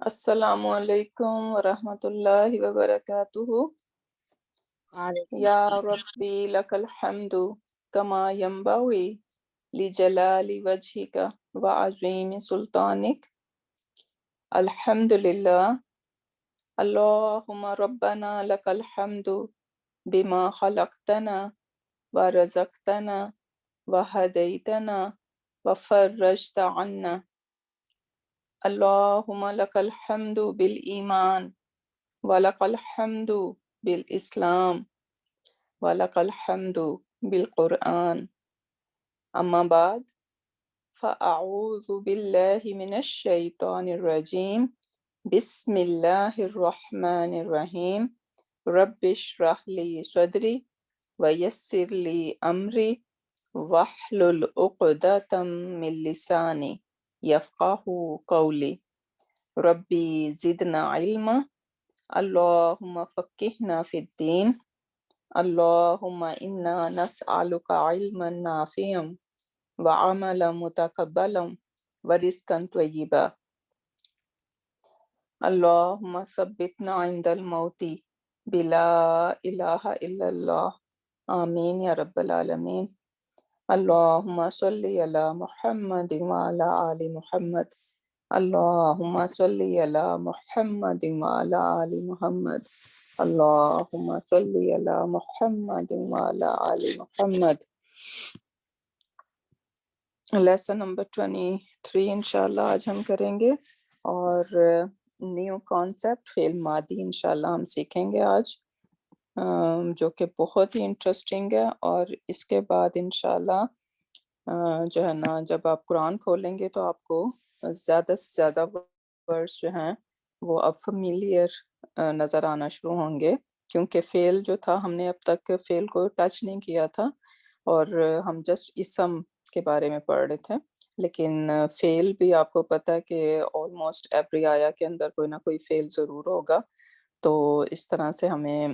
السلام علیکم ورحمۃ اللہ وبرکاتہ۔ وعلیکم یا السلام۔ ربی لک الحمد کما ینبغی لجلال وجہک وعظیم سلطانک۔ الحمد للہ، اللہم ربنا لک الحمد بما خلقتنا ورزقتنا وہدیتنا وفرجت عنا۔ اللہم لک الحمد بالایمان وَلَكَ الْحَمْدُ بِالْإِسْلَامِ وَلَكَ الْحَمْدُ بِالْقُرْآنِ۔ اما بعد فَأَعُوذُ بِاللَّهِ مِنَ الشَّيْطَانِ الرَّجِيمِ بسم اللہ الرحمن الرحیم۔ رب اشرح لی صدری ویسر لی امری واحلل عقدۃ من لسانی یفقہوا قولی۔ ربی زدنا علما، اللہم فقہنا فی الدین، اللہم انا نسألک علما نافعا وعملا متقبلا ورزقا طیبا۔ اللہم ثبتنا عند الموت بلا الہ الا اللہ، آمین یا رب العالمین۔ اللہم صلی علی محمد وعلی آل محمد، اللہم صلی علی محمد وعلی آل محمد، اللہم صلی علی محمد وعلی آل محمد۔ لیسن نمبر 23 انشاءاللہ آج ہم کریں گے، اور نیو کانسیپٹ فعل ماضی انشاءاللہ ہم سیکھیں گے آج، جو کہ بہت ہی انٹرسٹنگ ہے۔ اور اس کے بعد انشاءاللہ جو ہے نا، جب آپ قرآن کھولیں گے تو آپ کو زیادہ سے زیادہ ورڈز جو ہیں وہ اب فیملیئر نظر آنا شروع ہوں گے، کیونکہ فعل جو تھا ہم نے اب تک فعل کو ٹچ نہیں کیا تھا، اور ہم جسٹ اسم کے بارے میں پڑھ رہے تھے۔ لیکن فعل بھی آپ کو پتہ ہے کہ آلموسٹ ایوری آیا کے اندر کوئی نہ کوئی فعل ضرور ہوگا، تو اس طرح سے ہمیں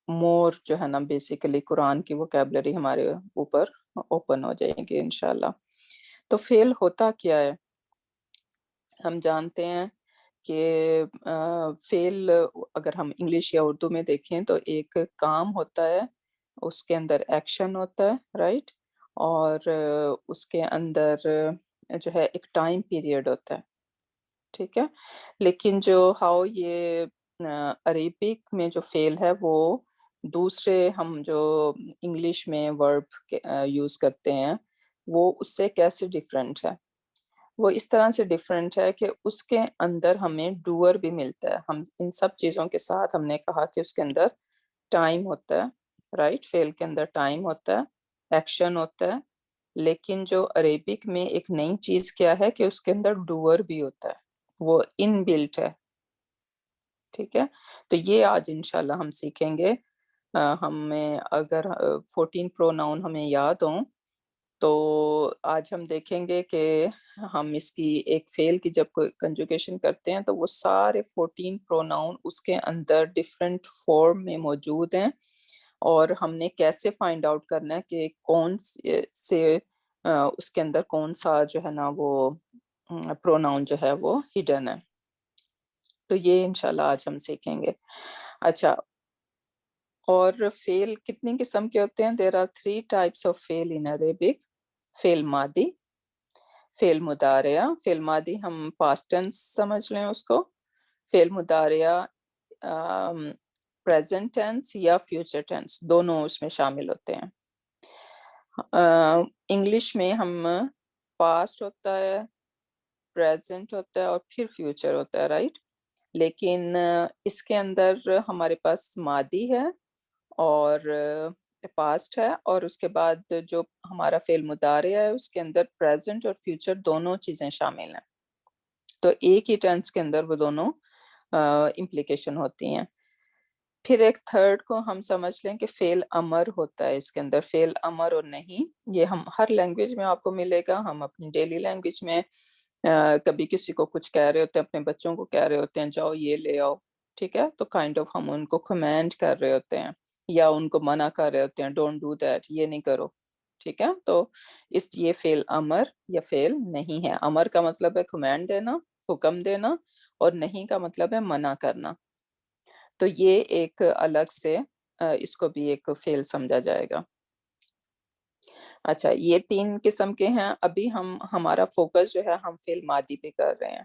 مور جو ہے نا بیسیکلی قرآن کی ووکیبلری ہمارے اوپر اوپن ہو جائیں گے انشاءاللہ۔ تو فعل ہوتا کیا ہے؟ ہم جانتے ہیں کہ فعل اگر ہم انگلش یا اردو میں دیکھیں تو ایک کام ہوتا ہے، اس کے اندر ایکشن ہوتا ہے، رائٹ، اور اس کے اندر جو ہے ایک ٹائم پیریڈ ہوتا ہے، ٹھیک ہے۔ لیکن جو یہ عربک میں جو فعل ہے وہ دوسرے ہم جو انگلش میں ورب یوز کرتے ہیں وہ اس سے کیسے ڈیفرنٹ ہے؟ وہ اس طرح سے ڈیفرنٹ ہے کہ اس کے اندر ہمیں ڈوور بھی ملتا ہے۔ ہم ان سب چیزوں کے ساتھ ہم نے کہا کہ اس کے اندر ٹائم ہوتا ہے، رائٹ، فعل کے اندر ٹائم ہوتا ہے، ایکشن ہوتا ہے، لیکن جو عربک میں ایک نئی چیز کیا ہے کہ اس کے اندر ڈوور بھی ہوتا ہے، وہ ان بلٹ ہے، ٹھیک ہے۔ تو یہ آج انشاءاللہ ہم سیکھیں گے۔ ہمیں اگر 14 پروناؤن ہمیں یاد ہوں تو آج ہم دیکھیں گے کہ ہم اس کی ایک فعل کی جب کوئی کنجوگیشن کرتے ہیں تو وہ سارے 14 پروناؤن اس کے اندر ڈیفرنٹ فارم میں موجود ہیں، اور ہم نے کیسے فائنڈ آؤٹ کرنا ہے کہ کون سے اس کے اندر کون سا جو ہے نا وہ پروناؤن جو ہے وہ ہڈن ہے۔ تو یہ انشاءاللہ آج ہم سیکھیں گے۔ اچھا، اور فعل کتنی قسم کے ہوتے ہیں؟ دیر آر 3 ٹائپس آف فعل ان عربک۔ فعل ماضی، فعل مضارع، فعل ماضی ہم پاسٹ ٹینس سمجھ لیں اس کو، فعل مضارع پریزنٹ ٹینس یا فیوچر ٹینس، دونوں اس میں شامل ہوتے ہیں۔ انگلش میں ہم پاسٹ ہوتا ہے، پریزنٹ ہوتا ہے اور پھر فیوچر ہوتا ہے، رائٹ، لیکن اس کے اندر ہمارے پاس ماضی ہے اور پاسٹ ہے، اور اس کے بعد جو ہمارا فعل مضارع ہے اس کے اندر پریزنٹ اور فیوچر دونوں چیزیں شامل ہیں، تو ایک ہی ٹینس کے اندر وہ دونوں امپلیکیشن ہوتی ہیں۔ پھر ایک تھرڈ کو ہم سمجھ لیں کہ فعل امر ہوتا ہے، اس کے اندر فعل امر اور نہیں، یہ ہم ہر لینگویج میں آپ کو ملے گا۔ ہم اپنی ڈیلی لینگویج میں کبھی کسی کو کچھ کہہ رہے ہوتے ہیں، اپنے بچوں کو کہہ رہے ہوتے ہیں جاؤ یہ لے آؤ، ٹھیک ہے، تو کائنڈ آف ہم ان کو کمینڈ کر رہے ہوتے ہیں یا ان کو منع کر رہے ہوتے ہیں، ڈونٹ ڈو دیٹ، یہ نہیں کرو، ٹھیک ہے۔ تو یہ فعل امر یا فعل نہیں ہے۔ امر کا مطلب ہے کمینڈ دینا، حکم دینا، اور نہیں کا مطلب ہے منع کرنا. تو یہ ایک الگ سے اس کو بھی ایک فعل سمجھا جائے گا. اچھا، یہ 3 قسم کے ہیں. ابھی ہمارا فوکس جو ہے ہم فعل ماضی پہ کر رہے ہیں.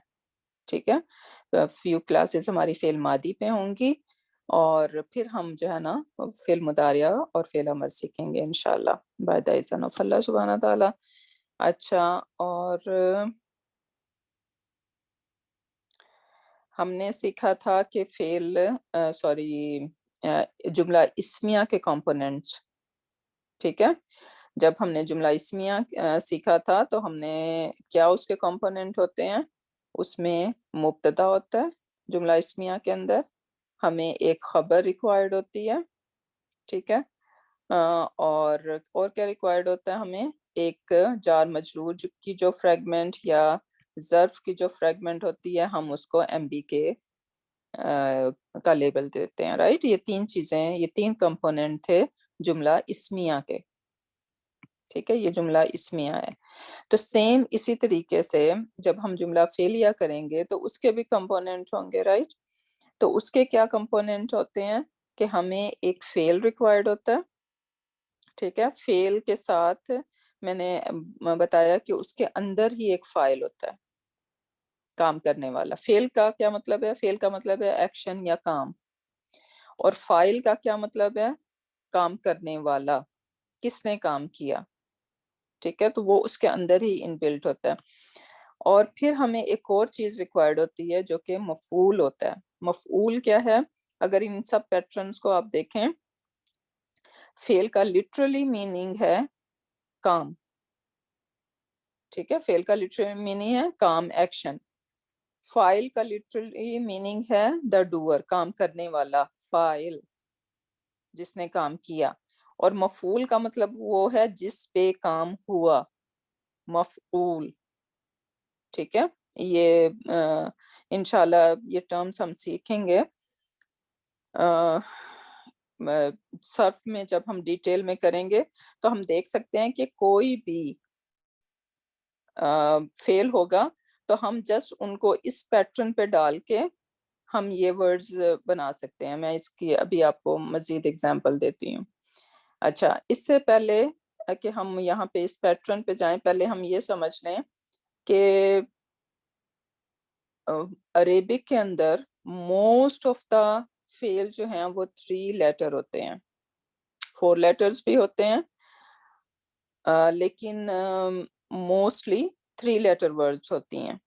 ٹھیک ہے، فیو کلاسز ہماری فعل ماضی پہ ہوں گی، اور پھر ہم جو ہے نا فعل مضارع اور فعل امر سیکھیں گے انشاءاللہ بائی دی اذن آف اللہ سبحانہ تعالیٰ. اچھا، اور ہم نے سیکھا تھا کہ فعل جملہ اسمیہ کے کمپوننٹس. ٹھیک ہے، جب ہم نے جملہ اسمیہ سیکھا تھا تو ہم نے کیا اس کے کمپوننٹ ہوتے ہیں. اس میں مبتدا ہوتا ہے جملہ اسمیہ کے اندر، ہمیں ایک خبر ریکوائرڈ ہوتی ہے. ٹھیک ہے، اور کیا ریکوائرڈ ہوتا ہے ہمیں، ایک جار مجرور کی جو فریگمنٹ یا ظرف کی جو فریگمنٹ ہوتی ہے ہم اس کو ایم بی کے کا لیبل دیتے ہیں. رائٹ، یہ 3 چیزیں، یہ 3 کمپوننٹ تھے جملہ اسمیہ کے. ٹھیک ہے، یہ جملہ اسمیہ ہے. تو سیم اسی طریقے سے جب ہم جملہ فعلیہ کریں گے تو اس کے بھی کمپوننٹ ہوں گے. رائٹ، تو اس کے کیا کمپوننٹ ہوتے ہیں کہ ہمیں ایک فعل ریکوائرڈ ہوتا ہے. ٹھیک ہے، فعل کے ساتھ میں نے بتایا کہ اس کے اندر ہی ایک فاعل ہوتا ہے، کام کرنے والا. فعل کا کیا مطلب ہے، فعل کا مطلب ہے ایکشن یا کام، اور فاعل کا کیا مطلب ہے، کام کرنے والا، کس نے کام کیا. ٹھیک ہے، تو وہ اس کے اندر ہی ان بلٹ ہوتا ہے. اور پھر ہمیں ایک اور چیز ریکوائرڈ ہوتی ہے جو کہ مفعول ہوتا ہے. مفعول کیا ہے، اگر ان سب پیٹرنز کو آپ دیکھیں، فعل کا لٹرلی میننگ ہے کام. ٹھیک ہے، فعل کا لٹرلی میننگ ہے کام، ایکشن. فاعل کا لٹرلی میننگ ہے دا ڈوور، کام کرنے والا، فاعل جس نے کام کیا. اور مفعول کا مطلب وہ ہے جس پہ کام ہوا، مفعول. ٹھیک ہے، یہ انشاءاللہ یہ ٹرمز ہم سیکھیں گے صرف میں. جب ہم ڈیٹیل میں کریں گے تو ہم دیکھ سکتے ہیں کہ کوئی بھی فیل ہوگا تو ہم جسٹ ان کو اس پیٹرن پہ ڈال کے ہم یہ ورڈز بنا سکتے ہیں. میں اس کی ابھی آپ کو مزید اگزامپل دیتی ہوں. اچھا، اس سے پہلے کہ ہم یہاں پہ اس پیٹرن پہ جائیں، پہلے ہم یہ سمجھ لیں کہ عربک کے اندر موسٹ آف دا فعل جو ہیں وہ 3 لیٹر ہوتے ہیں. 4 لیٹرز بھی ہوتے ہیں، لیکن موسٹلی 3 لیٹر ورڈز ہوتی ہیں.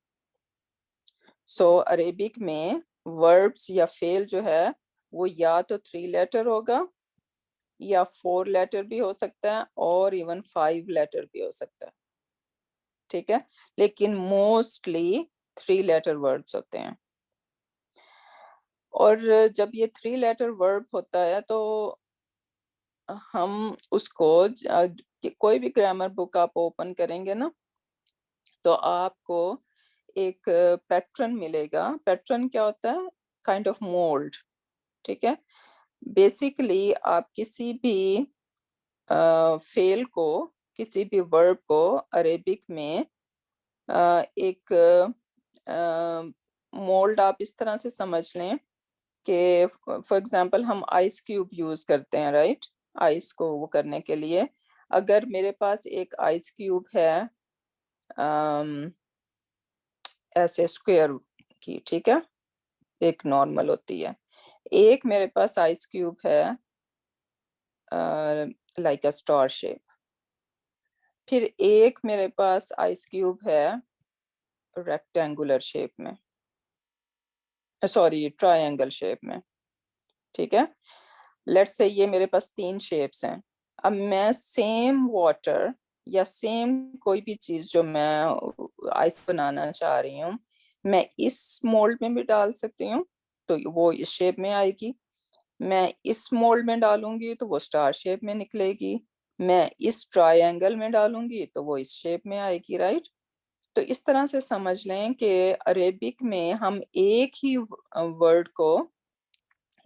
سو عربک میں وربس یا فعل جو ہے وہ یا تو 3 لیٹر ہوگا یا 4 لیٹر بھی ہو سکتا ہے، اور ایون 5 لیٹر بھی ہو سکتا ہے. ٹھیک ہے، لیکن موسٹلی 3 لیٹر ورڈز ہوتے ہیں. اور جب یہ 3 لیٹر ورب ہوتا ہے تو ہم اس کو کوئی بھی گرامر بک آپ اوپن کریں گے نا تو آپ کو ایک پیٹرن ملے گا. پیٹرن کیا ہوتا ہے، کائنڈ آف مولڈ. ٹھیک ہے، بیسیکلی آپ کسی بھی فعل کو، کسی بھی ورب کو عربک میں ایک مولڈ آپ اس طرح سے سمجھ لیں کہ فار ایگزامپل ہم آئس کیوب یوز کرتے ہیں. رائٹ، آئس کو وہ کرنے کے لیے اگر میرے پاس ایک آئس کیوب ہے ایسے اسکوئر کی، ٹھیک ہے، ایک نارمل ہوتی ہے، ایک میرے پاس آئس کیوب ہے لائک اے اسٹار شیپ، پھر ایک میرے پاس آئس کیوب ہے ریکٹینگولر شیپ میں، سوری ٹرائنگل شیپ میں. ٹھیک ہے، لیٹس سے یہ میرے پاس 3 شیپس ہیں. اب میں سیم واٹر یا سیم کوئی بھی چیز جو میں آئس بنانا چاہ رہی ہوں، میں اس مولڈ میں بھی ڈال سکتی ہوں تو وہ اس شیپ میں آئے گی. میں اس مولڈ میں ڈالوں گی تو وہ اسٹار شیپ میں نکلے گی. میں اس ٹرائی اینگل میں ڈالوں گی تو وہ اس شیپ میں آئے گی. رائٹ، تو اس طرح سے سمجھ لیں کہ عربک میں ہم ایک ہی ورڈ کو،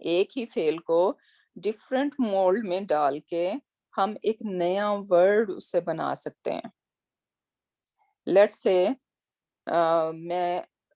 ایک ہی فعل کو ڈفرینٹ مولڈ میں ڈال کے ہم ایک نیا ورڈ اس سے بنا سکتے ہیں. لیٹس سے میں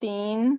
3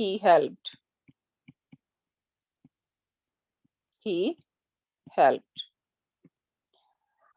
he helped, he helped।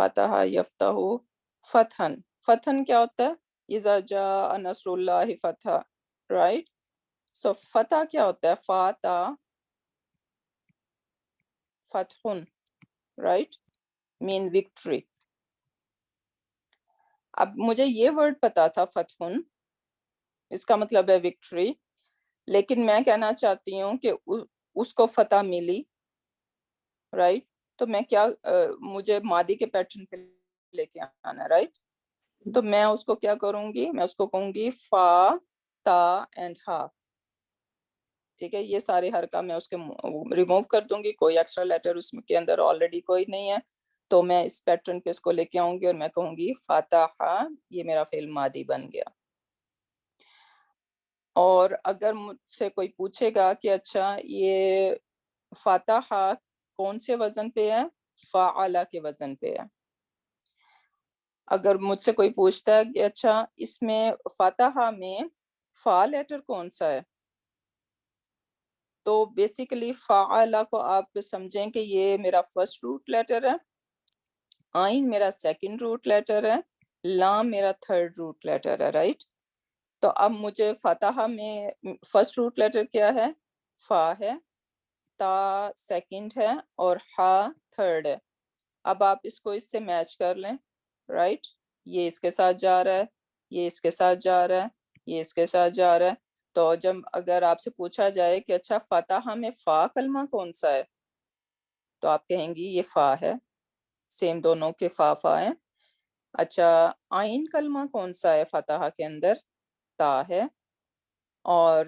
فتح یفتح فتحن. فتحن کیا ہوتا ہے؟ اذا جاء نصر اللہ فتح، رائٹ. سو فتح کیا ہوتا ہے؟ فاتح فتحن، رائٹ، مین وکٹری. اب مجھے یہ ورڈ پتا تھا فتحن، اس کا مطلب ہے وکٹری، لیکن میں کہنا چاہتی ہوں کہ اس کو فتح ملی، رائٹ. تو میں کیا مجھے ماضی کے پیٹرن پہ لے کے آنا ہے، رائٹ. تو میں اس کو کیا کروں گی؟ میں اس کو کہوں گی فا تا اینڈ ہا. ٹھیک ہے، یہ سارے حرکہ میں اس کے ریموو کر دوں گی، کوئی ایکسٹرا لیٹر اس کے اندر آلریڈی کوئی نہیں ہے. تو میں اس پیٹرن پہ اس کو لے کے آؤں گی اور میں کہوں گی فاتحہ، یہ میرا فعل ماضی بن گیا. اور اگر مجھ سے کوئی پوچھے گا کہ اچھا یہ فاتحہ کون سے وزن پہ ہے؟ فعلہ کے وزن پہ ہے. اگر مجھ سے کوئی پوچھتا ہے کہ اچھا اس میں فاتحہ میں فا لیٹر کون سا ہے، تو بیسیکلی فعلہ کو آپ سمجھیں کہ یہ میرا فرسٹ روٹ لیٹر ہے، آئین میرا سیکنڈ روٹ لیٹر ہے، لام میرا تھرڈ روٹ لیٹر ہے، رائٹ. تو اب مجھے فاتحہ میں فرسٹ روٹ لیٹر کیا ہے؟ فا ہے، تا سیکنڈ ہے، اور ہا تھرڈ ہے. اب آپ اس کو اس سے میچ کر لیں، رائٹ. یہ اس کے ساتھ جا رہا ہے، یہ اس کے ساتھ جا رہا ہے، یہ اس کے ساتھ جا رہا ہے. تو جب اگر آپ سے پوچھا جائے کہ اچھا فاتحہ میں فا کلمہ کون سا ہے، تو آپ کہیں گی یہ فا ہے، سیم دونوں کے فا فا ہیں. اچھا آئین کلمہ کون سا ہے فاتحہ کے اندر؟ تا ہے. اور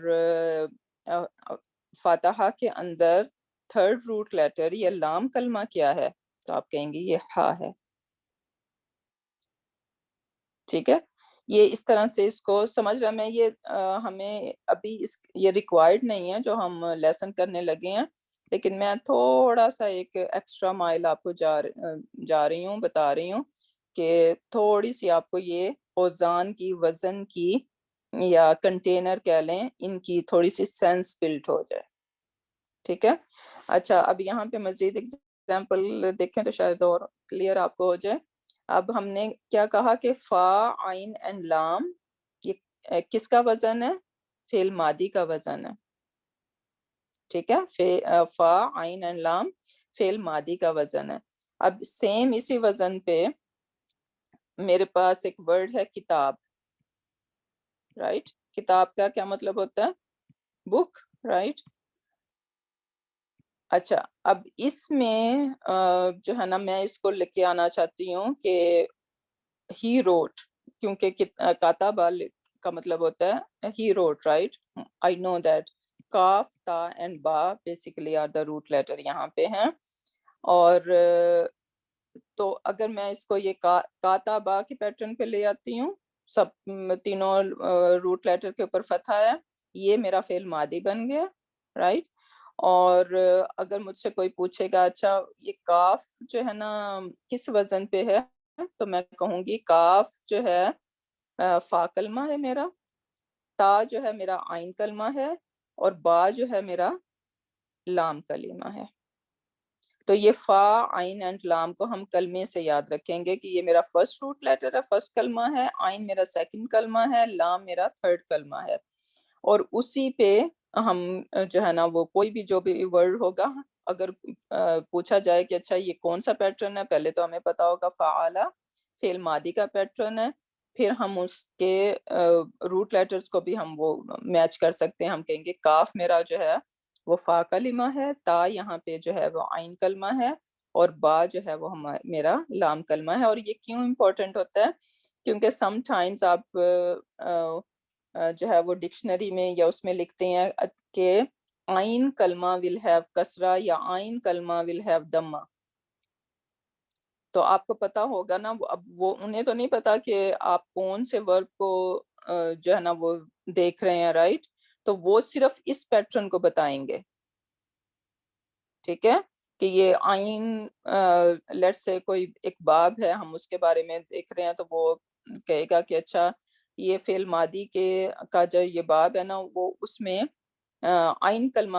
فاتحہ کے اندر تھرڈ روٹ لیٹر یا لام کلمہ کیا ہے؟ تو آپ کہیں گے یہ ہا ہے. ٹھیک ہے، یہ اس طرح سے اس کو سمجھ رہا. میں یہ ہمیں ابھی یہ ریکوائرڈ نہیں ہے جو ہم لیسن کرنے لگے ہیں، لیکن میں تھوڑا سا ایک ایکسٹرا مائل آپ کو جا رہی ہوں، بتا رہی ہوں کہ تھوڑی سی آپ کو یہ اوزان کی، وزن کی، یا کنٹینر کہہ لیں، ان کی تھوڑی سی سینس بلٹ ہو جائے. ٹھیک ہے. اچھا اب یہاں پہ مزید ایگزامپل دیکھیں تو شاید اور کلیئر آپ کو ہو جائے. اب ہم نے کیا کہا کہ فا، عین اینڈ لام یہ کس کا وزن ہے؟ فعل ماضی کا وزن ہے. ٹھیک ہے، فا، عین اینڈ لام فعل ماضی کا وزن ہے. اب سیم اسی وزن پہ میرے پاس ایک ورڈ ہے کتاب، رائٹ. کتاب کا کیا مطلب ہوتا ہے؟ بک، رائٹ. اچھا اب اس میں جو ہے نا میں اس کو لے کے آنا چاہتی ہوں کہ ہی روٹ، کیونکہ کاتبہ کا مطلب ہوتا ہے ہی root, right. I know that کاف، تا اینڈ با basically are the root letter یہاں پہ ہیں. اور تو اگر میں اس کو یہ کاتبہ کے پیٹرن پہ لے آتی ہوں، سب تینوں روٹ لیٹر کے اوپر فتحہ ہے، یہ میرا فعل ماضی بن گیا، رائٹ. اور اگر مجھ سے کوئی پوچھے گا اچھا یہ کاف جو ہے نا کس وزن پہ ہے، تو میں کہوں گی کاف جو ہے فا کلمہ ہے میرا، تا جو ہے میرا عین کلمہ ہے، اور با جو ہے میرا لام کلمہ ہے. تو یہ فا، عین اینڈ لام کو ہم کلمے سے یاد رکھیں گے کہ یہ میرا فرسٹ روٹ لیٹر ہے، فرسٹ کلمہ ہے، عین میرا سیکنڈ کلمہ ہے، لام میرا تھرڈ کلمہ ہے. اور اسی پہ ہم جو ہے نا وہ کوئی بھی جو بھی ورڈ ہوگا، اگر پوچھا جائے کہ اچھا یہ کون سا پیٹرن ہے، پہلے تو ہمیں پتا ہوگا فعلہ فعل ماضی کا پیٹرن ہے. پھر ہم اس کے روٹ لیٹرز کو بھی ہم وہ میچ کر سکتے ہیں. ہم کہیں گے کاف میرا جو ہے وہ فا کلمہ ہے، تا یہاں پہ جو ہے وہ عین کلمہ ہے، اور با جو ہے وہ میرا لام کلمہ ہے. اور یہ کیوں امپورٹنٹ ہوتا ہے؟ کیونکہ سم ٹائمز آپ جو ہے وہ ڈکشنری میں یا اس میں لکھتے ہیں کہ عین کلمہ will have کسرہ یا عین کلمہ will have دمہ. تو آپ کو پتا ہوگا نا، اب وہ انہیں تو نہیں پتا کہ آپ کون سے ورب کو جو ہے نا وہ دیکھ رہے ہیں، رائٹ. تو وہ صرف اس پیٹرن کو بتائیں گے. ٹھیک ہے کہ یہ آئین لیٹ سے کوئی ایک باب ہے، ہم اس کے بارے میں دیکھ رہے ہیں، تو وہ کہے گا کہ اچھا یہ فعل ماضی کا جو یہ باب ہے نا، وہ اس میں عین کلمہ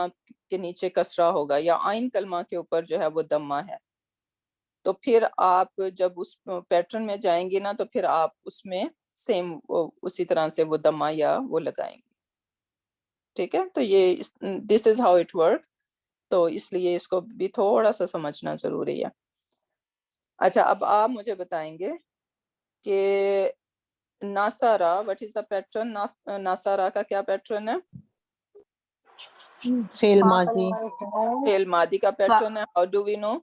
کے نیچے کسرہ ہوگا یا عین کلمہ کے اوپر جو ہے وہ دمہ ہے. تو پھر آپ جب اس پیٹرن میں جائیں گی نا تو پھر آپ اس میں سیم اسی طرح سے وہ دمہ یا وہ لگائیں گے. ٹھیک ہے, تو یہ دس از ہاؤ اٹ ورک. تو اس لیے اس کو بھی تھوڑا سا سمجھنا ضروری ہے. اچھا, اب آپ مجھے بتائیں گے کہ ناسارا, وٹ از دا پیٹرن؟ ناسارا کا کیا پیٹرن ہے؟ فعل ماضی. فعل ماضی کا پیٹرن ہے. ہاؤ ڈو وی نو؟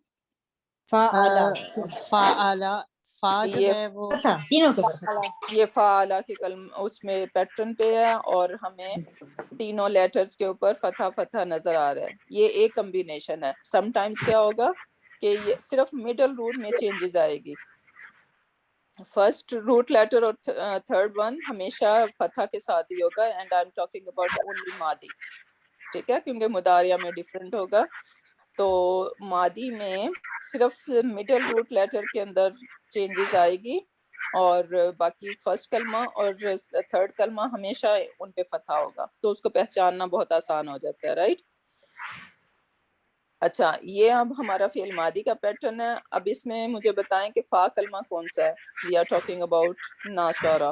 فعلا, فا جو ہے وہ یہ فعلا کے اس میں پیٹرن پہ ہے اور ہمیں تینوں لیٹرز کے اوپر فتح فتح نظر آ رہا ہے. یہ ایک کمبینیشن ہے. سم ٹائمز کیا ہوگا کہ یہ صرف مڈل روٹ میں چینجز آئے گی. فرسٹ روٹ لیٹر اور تھرڈ ون ہمیشہ فتح کے ساتھ ہی ہوگا. And I am talking about only ماضی. ٹھیک ہے, کیونکہ مضارع میں ڈیفرنٹ ہوگا. تو ماضی میں صرف مڈل روٹ لیٹر کے اندر چینجز آئے گی اور باقی فرسٹ کلمہ اور تھرڈ کلمہ ہمیشہ ان پہ فتح ہوگا. تو اس کو پہچاننا بہت آسان ہو جاتا ہے, رائٹ؟ اچھا, یہ اب ہمارا فعل ماضی کا پیٹرن ہے. اب اس میں مجھے بتائیں کہ فا کلمہ کون سا ہے؟ وی آر ٹاکنگ اباؤٹ ناسوارا.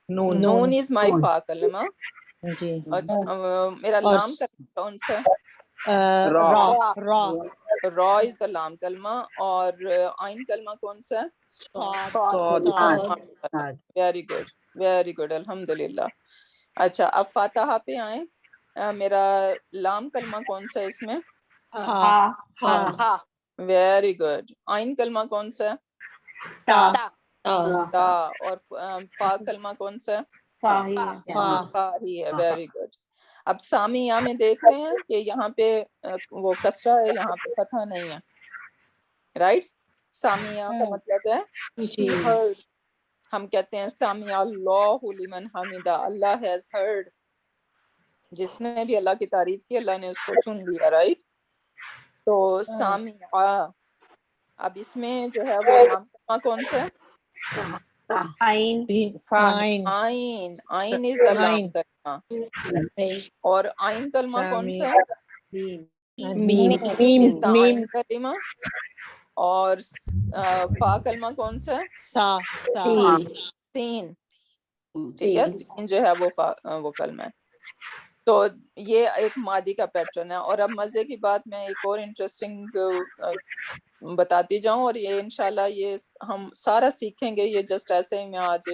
نون از مائی فا کلمہ. جی. میرا لام کلمہ کون سا ہے؟ را از دا لام کلمہ. اور آئین کلمہ کون سا ہے؟ ویری گڈ, ویری گڈ, الحمدللہ. اچھا, اب فاتحہ پہ آئیں. میرا لام کلمہ کون سا ہے اس میں؟ Very good. آئین کلمہ کون سا ہے؟ تا. اور فا کلمہ کون سا ہے؟ فا ہی ہے. Very good. اب سامیہ میں دیکھ رہے ہیں کہ یہاں پہ وہ کسرہ ہے, یہاں پہ فتح نہیں ہے, رائٹ؟ سامیہ کا مطلب ہے heard. ہم کہتے ہیں سامع اللہ لمن حمدہ, اللہ ہیز ہرڈ. جس نے بھی اللہ کی تعریف کی اللہ نے اس کو سن لیا, رائٹ؟ تو سامع. اب اس میں جو ہے وہ لام کلمہ کون سا ہے؟ آئین. آئین از دا لام کلمہ. اور آئین کلمہ کون سا ہے؟ میم از دا آئین کلمہ. اور فا کلمہ کون سا ہے؟ سین. ٹھیک ہے, سین جو ہے وہ کلمہ ہے. تو یہ ایک ماضی کا پیٹرن ہے. اور اب مزے کی بات میں ایک اور انٹرسٹنگ بتاتی جاؤں, اور یہ انشاءاللہ یہ ہم سارا سیکھیں گے. یہ جسٹ ایسے ہی میں آج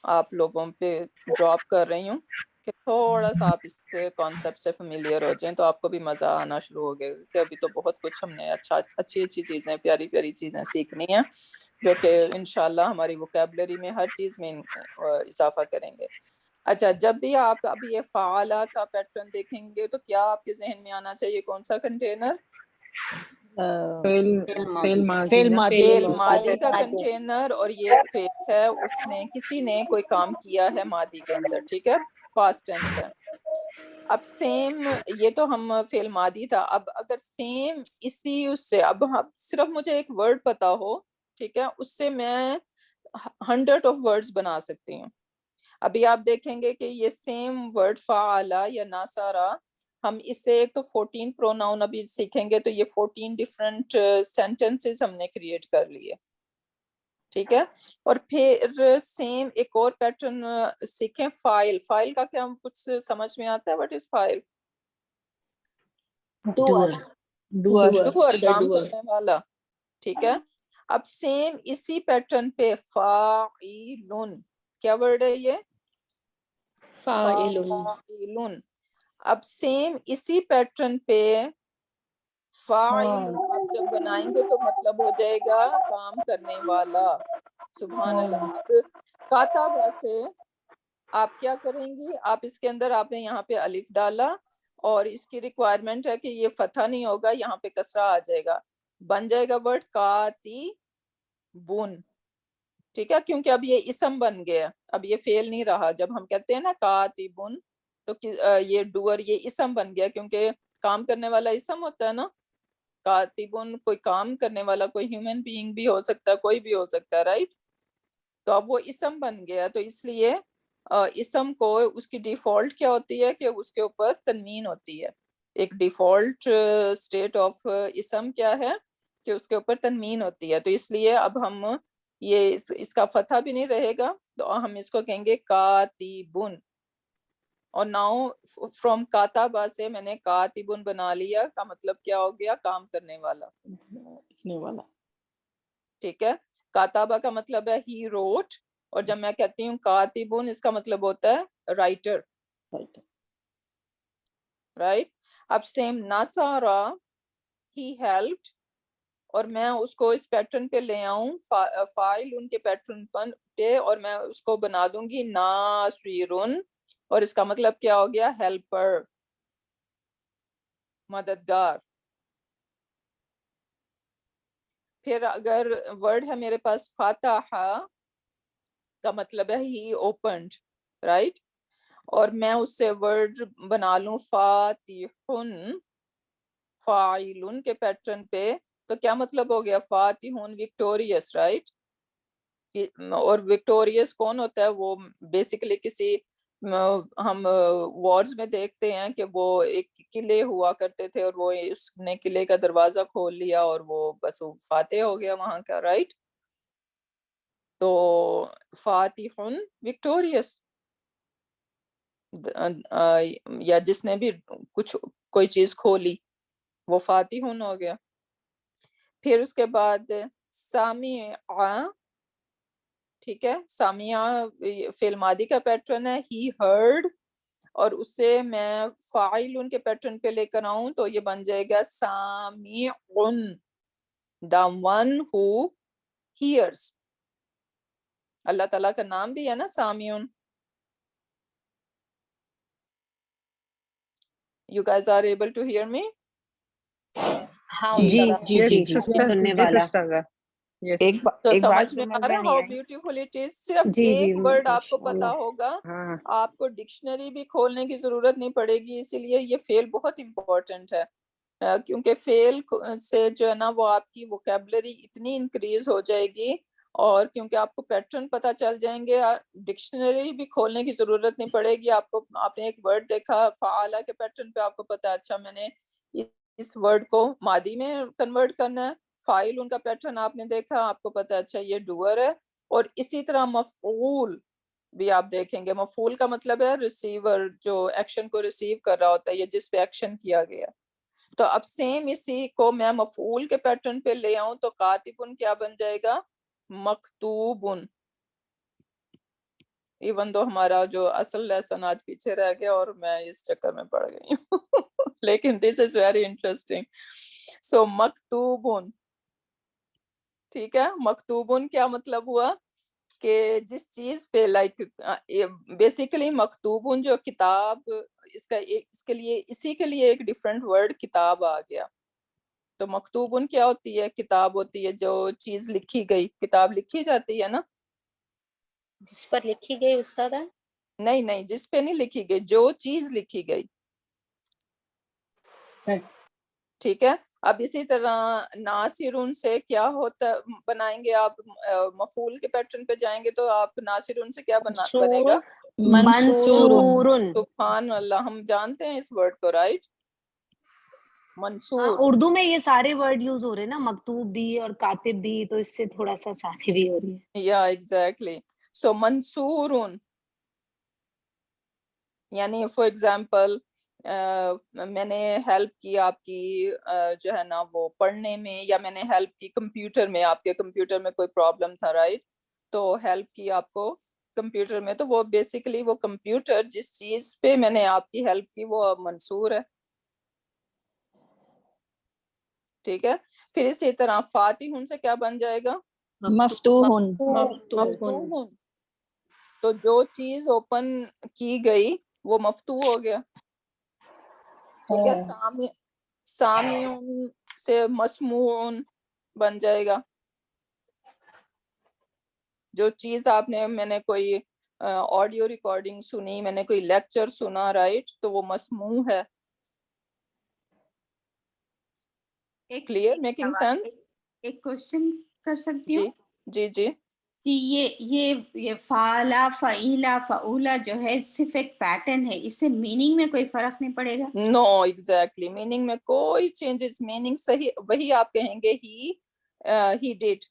آپ لوگوں پہ ڈراپ کر رہی ہوں کہ تھوڑا سا آپ اس کانسیپٹ سے فیملیئر ہو جائیں, تو آپ کو بھی مزہ آنا شروع ہو گیا. کہ ابھی تو بہت کچھ ہم نے اچھی چیزیں, پیاری پیاری چیزیں سیکھنی ہیں, جو کہ انشاءاللہ ہماری ووکیبلری میں ہر چیز میں اضافہ کریں گے. اچھا, جب بھی آپ اب یہ فعالہ کا پیٹرن دیکھیں گے تو کیا آپ کے ذہن میں آنا چاہیے کون سا کنٹینر؟ فعل ماضی کا کنٹینر. اور یہ ایک فعل ہے, اس نے کسی نے کوئی کام کیا ہے ماضی کے اندر, ٹھیک ہے, پاسٹ ٹینس ہے. اب سیم, یہ تو ہم فعل ماضی تھا. اب اگر سیم اسی اس سے, اب صرف مجھے ایک ورڈ پتا ہو, ٹھیک ہے, اس سے میں 100 آف ورڈز بنا سکتی ہوں. ابھی آپ دیکھیں گے کہ یہ سیم ورڈ فعلا یا ناسارا, ہم اس سے ایک تو 14 پروناؤن ابھی سیکھیں گے, تو یہ 14 ڈیفرنٹ سینٹنسز ہم نے کریٹ کر لیے, ٹھیک ہے. اور پھر سیم ایک اور پیٹرن سیکھیں فائل. فائل کا کیا ہم کچھ سمجھ میں آتا ہے؟ What is file? ڈوئر, کام کرنے والا, ٹھیک ہے. اب سیم اسی پیٹرن پہ فاعلن, کیا ورڈ ہے یہ؟ فاعلن. اب سیم اسی پیٹرن پہ فاعل آپ جب بنائیں گے تو مطلب ہو جائے گا کام کرنے والا. سبحان اللہ. اب کاتبہ سے آپ کیا کریں گی؟ آپ اس کے اندر آپ نے یہاں پہ الف ڈالا, اور اس کی ریکوائرمنٹ ہے کہ یہ فتح نہیں ہوگا, یہاں پہ کسرہ آ جائے گا, بن جائے گا ورڈ کاتبون, ٹھیک ہے, کیونکہ اب یہ اسم بن گیا, اب یہ فعل نہیں رہا. جب ہم کہتے ہیں نا کاتبون, تو یہ ڈوئر یہ اسم بن گیا, کیونکہ کام کرنے والا اسم ہوتا ہے نا. کاتبون کوئی کام کرنے والا, کوئی ہیومن بینگ بھی ہو سکتا ہے, کوئی بھی ہو سکتا ہے, رائٹ؟ تو اب وہ اسم بن گیا. تو اس لیے اسم کو اس کی ڈیفالٹ کیا ہوتی ہے کہ اس کے اوپر تنوین ہوتی ہے, ایک ڈیفالٹ اسٹیٹ آف اسم کیا ہے کہ اس کے اوپر تنوین ہوتی ہے, تو اس لیے اب ہم یہ اس کا فتحہ بھی نہیں رہے گا, تو ہم اس کو کہیں گے کاتبن. اور ناؤ فرام کاتبہ سے میں نے کاتبن بنا لیا, کا مطلب کیا ہو گیا, کام کرنے والا, لکھنے والا. ٹھیک ہے, کاتبہ کا مطلب ہے ہی روٹ, اور جب میں کہتی ہوں کاتبن اس کا مطلب ہوتا ہے رائٹر. رائٹ. اب سیم نصارا ہی ہیلپڈ, اور میں اس کو اس پیٹرن پہ لے آؤں فاعل ان کے پیٹرن پہ, اور میں اس کو بنا دوں گی ناصرن, اور اس کا مطلب کیا ہو گیا, ہیلپر, مددگار. پھر اگر ورڈ ہے میرے پاس فتح, کا مطلب ہے ہی اوپنڈ, رائٹ, اور میں اس سے ورڈ بنا لوں فاتحن فاعلن کے پیٹرن پہ, تو کیا مطلب ہو گیا, فاتحن وکٹوریس, رائٹ. اور وکٹوریس کون ہوتا ہے, وہ بیسیکلی کسی ہم وارز میں دیکھتے ہیں کہ وہ ایک قلعے ہوا کرتے تھے, اور وہ اس نے قلعے کا دروازہ کھول لیا اور وہ بس فاتح ہو گیا وہاں کا, رائٹ. تو فاتحن وکٹوریس, یا جس نے بھی کچھ کوئی چیز کھولی وہ فاتحن ہو گیا. پھر اس کے بعد سامع, ٹھیک ہے, سامع فعل ماضی کا پیٹرن ہے, ہی ہرڈ, اور اس سے میں فاعل ان کے پیٹرن پہ لے کر آؤں تو یہ بن جائے گا سامعن, the one who hears. اللہ تعالیٰ کا نام بھی ہے نا سامعن. You guys are able to hear me? جی جی جی جی, سننے والا. ایک بات سمجھ میں آ رہا ہے how beautiful it is. صرف ایک ورڈ آپ کو پتا ہوگا, آپ کو ڈکشنری بھی کھولنے کی ضرورت نہیں پڑے گی, اسی لیے یہ فعل بہت امپورٹنٹ ہے, کیونکہ فعل سے جو ہے نا وہ آپ کی ووکیبلری اتنی انکریز ہو جائے گی, اور کیونکہ آپ کو پیٹرن پتہ چل جائیں گے, ڈکشنری بھی کھولنے کی ضرورت نہیں پڑے گی آپ کو. آپ نے ایک ورڈ دیکھا فعالہ کے پیٹرن پہ, آپ کو پتا اچھا میں نے اس ورڈ کو ماضی میں کنورٹ کرنا ہے. فاعل ان کا پیٹرن آپ نے دیکھا, آپ کو پتا اچھا یہ ڈوئر ہے. اور اسی طرح مفعول بھی آپ دیکھیں گے, مفعول کا مطلب ہے ریسیور, جو ایکشن کو ریسیو کر رہا ہوتا ہے, یہ جس پہ ایکشن کیا گیا. تو اب سیم اسی کو میں مفعول کے پیٹرن پہ لے آؤں تو کاتبن کیا بن جائے گا, مکتوبن. ایون دو ہمارا جو اصل لیسن آج پیچھے رہ گیا اور میں اس چکر میں پڑ گئی ہوں, لیکن دس از ویری انٹرسٹنگ. سو مکتوبن, ٹھیک ہے, مکتوبن کیا مطلب ہوا کہ جس چیز پہ لائک بیسیکلی مکتوبن جو کتاب, اس کے لیے اسی کے لیے ایک ڈیفرنٹ ورڈ کتاب آ گیا. تو مکتوبن کیا ہوتی ہے, کتاب ہوتی ہے جو چیز لکھی گئی, کتاب لکھی جاتی ہے نا, جس پر لکھی گئی استاد. نہیں نہیں, جس پہ نہیں لکھی گئی, جو چیز لکھی گئی, ٹھیک ہے. اب اسی طرح ناصرون سے کیا ہوتا بنائیں گے آپ, مفعول کے پیٹرن پہ جائیں گے تو آپ ناصرون سے کیا بنے گا, منصورن. سبحان اللہ, ہم جانتے ہیں اس ورڈ کو, رائٹ, منصور. اردو میں یہ سارے ورڈ یوز ہو رہے ہیں نا, مکتوب بھی اور کاتب بھی, تو اس سے تھوڑا سا سادی بھی ہو رہی ہے. یا ایگزیکٹلی. سو منصورن یعنی فار ایگزامپل میں نے ہیلپ کی آپ کی جو ہے نا وہ پڑھنے میں, یا میں نے ہیلپ کی کمپیوٹر میں, آپ کے کمپیوٹر میں کوئی پرابلم تھا, رائٹ, تو ہیلپ کی آپ کو کمپیوٹر میں, تو وہ بیسیکلی وہ کمپیوٹر جس چیز پہ میں نے آپ کی ہیلپ کی وہ منصور ہے, ٹھیک ہے. پھر اسی طرح فاتحن سے کیا بن جائے گا, مفتوحن. مفتوحن. تو جو چیز اوپن کی گئی وہ مفتوح ہو گیا, ٹھیک ہے. سامعون سے مسموعون بن جائے گا, جو چیز آپ نے, میں نے کوئی آڈیو ریکارڈنگ سنی, میں نے کوئی لیکچر سنا, رائٹ, تو وہ مسموع ہے. Clear, making sense. ایک کوشچن کر سکتی ہوں. جی جی جی. جی یہ فعلا فعیلا فعولا جو ہے صرف ایک پیٹرن ہے، اس سے میننگ میں کوئی فرق نہیں پڑے گا؟ نو ایگزیکٹلی میننگ میں کوئی چینجز، میننگ صحیح وہی آپ کہیں گے ہی ڈیڈ،